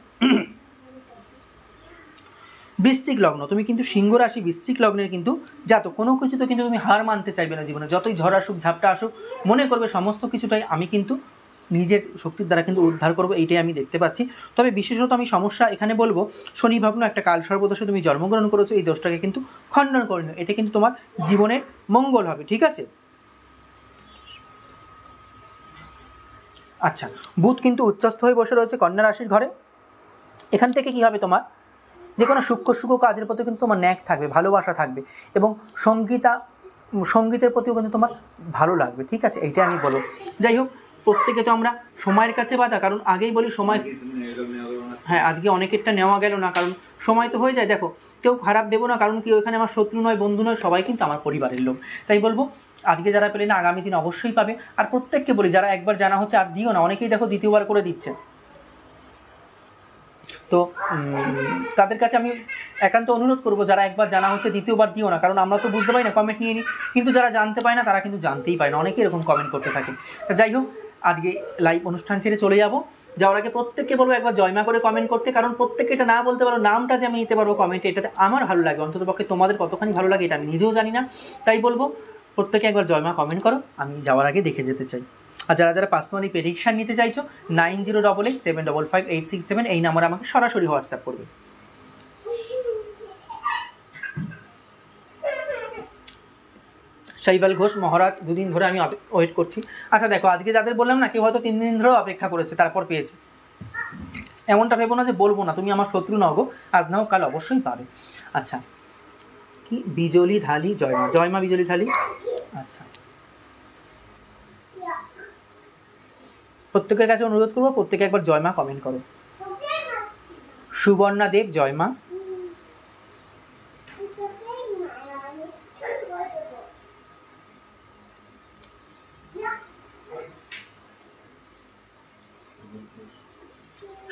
বৃশ্চিক লগ্ন, তুমি কিন্তু সিংহ রাশি বৃশ্চিক লগ্নের কিন্তু জাতক। কোনো কিছুতে কিন্তু তুমি হার মানতে চাইবে না জীবনে, যতই ঝড় আসুক ঝাপটা আসুক, মনে করবে সমস্ত কিছুটাই আমি কিন্তু নিজের শক্তির দ্বারা কিন্তু উদ্ধার করবো, এইটাই আমি দেখতে পাচ্ছি। তবে বিশেষত আমি সমস্যা এখানে বলবো, শনি ভগ্ন একটা কাল সর্বদোষে তুমি জন্মগ্রহণ করেছো, এই দোষটাকে কিন্তু খণ্ডন করে নিও, এতে কিন্তু তোমার জীবনের মঙ্গল হবে, ঠিক আছে। আচ্ছা, বুধ কিন্তু উচ্চস্থ হয়ে বসে রয়েছে কন্যা রাশির ঘরে, এখান থেকে কী হবে, তোমার যে কোনো সূক্ষ্ম কাজের প্রতি কিন্তু তোমার ন্যাক থাকবে, ভালোবাসা থাকবে, এবং সঙ্গীতের প্রতিও কিন্তু তোমার ভালো লাগবে, ঠিক আছে, এইটাই আমি বলবো। যাই হোক, প্রত্যেকে তো আমরা সময়ের কাছে বাধা, কারণ আগেই বলি সময়, হ্যাঁ আজকে অনেকেরটা নেওয়া গেল না, কারণ সময় তো হয়ে যায়। দেখো কেউ খারাপ দেবো না, কারণ কি ওখানে আমার শত্রু নয়, বন্ধু নয়, সবাই কিন্তু আমার পরিবারের লোক। তাই বলবো আজকে যারা পেলে না, আগামী দিন অবশ্যই পাবে। আর প্রত্যেককে বলি, যারা একবার জানা হচ্ছে আর দিও না, অনেকেই দেখো দ্বিতীয়বার করে দিচ্ছে, তো তাদের কাছে আমি একান্ত অনুরোধ করবো, যারা একবার জানা হচ্ছে দ্বিতীয়বার দিও না, কারণ আমরা তো বুঝতে পারি না, কমেন্ট নিয়ে নিই, কিন্তু যারা জানতে পায় না তারা কিন্তু জানতেই পারে না, অনেকেই এরকম কমেন্ট করতে থাকে। তা যাই হোক, আজকে লাইভ অনুষ্ঠান ছেড়ে চলে যাবো, যাওয়ার আগে প্রত্যেককে বলবো একবার জয়মা করে কমেন্ট করতে, কারণ প্রত্যেককে এটা না বলতে পারো, নামটা যে আমি নিতে পারবো কমেন্টে, এটাতে আমার ভালো লাগে, অন্তত পক্ষে তোমাদের কতখানি ভালো লাগে এটা আমি নিজেও জানি না। তাই বলবো প্রত্যেকে একবার জয়মা কমেন্ট করো, আমি যাওয়ার আগে দেখে যেতে চাই। আর যারা যারা পার্সোনালি প্রেডিকশান নিতে চাইছো 9088755867 এই নাম্বারে আমাকে সরাসরি হোয়াটসঅ্যাপ করবে। শৈবাল ঘোষ মহারাজ, দুদিন ধরে আমি ওয়েট করছি। আচ্ছা দেখো, আজকে যাদের বললাম না, কেউ হয়তো 3 দিন ধরেও অপেক্ষা করেছে তারপর পেয়েছে। এমনটা ভেবো না যে বলবো না, তুমি আমার শত্রু নও গো, আজ নাও কাল অবশ্যই পাবে। আচ্ছা, কি বিজলি ঢালি জয়মা, জয়মা বিজলি ঢালি। আচ্ছা, প্রত্যেকের কাছে অনুরোধ করবো, প্রত্যেকে একবার জয়মা কমেন্ট করো। সুবর্ণা দেব জয়মা।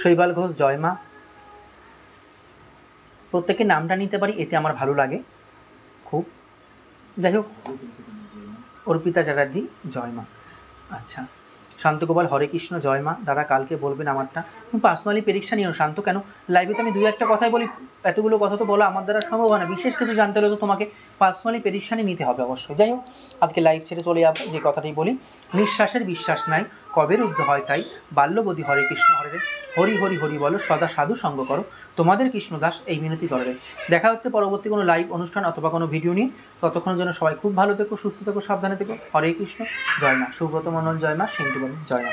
শৈবাল ঘোষ জয়মা। প্রত্যেকের নামটা নিতে পারি, এতে আমার ভালো লাগে খুব। যাই হোক, অর্পিতা চ্যাটার্জি জয়মা। আচ্ছা, শান্তগোপাল হরে কৃষ্ণ জয়মা। দাদা কালকে বলবেন আমারটা। তুমি পার্সোনালি প্রেডিকশন নিও শান্ত, কেন লাইভে তো আমি 2-1টা কথাই বলি, এতগুলো কথা তো বলা আমার দ্বারা সম্ভব হয় না। বিশেষ কিছু জানতে হলে তো তোমাকে পার্সোনালি প্রেডিকশানই নিতে হবে অবশ্যই। যাই হোক, আজকে লাইভ ছেড়ে চলে যাবো। যে কথাটাই বলি, নিঃশ্বাসের বিশ্বাস নাই, কবে রুদ্ধ হয় তাই, বাল্যবতী হরে কৃষ্ণ হরে রে, হরি হরি হরি বলো, সদা সাধু সঙ্গ করো, তোমাদের কৃষ্ণদাস এই মিনতি করে। দেখা হচ্ছে পরবর্তী কোনো লাইভ অনুষ্ঠান অথবা কোনো ভিডিও নিয়ে। ততক্ষণের জন্য সবাই খুব ভালো থেকো, সুস্থ থেকো, সাবধানে থেকো। হরে কৃষ্ণ, জয় মা। সুব্রত মণ্ডল জয় মা, সিন্ধু বর্মন জয় মা।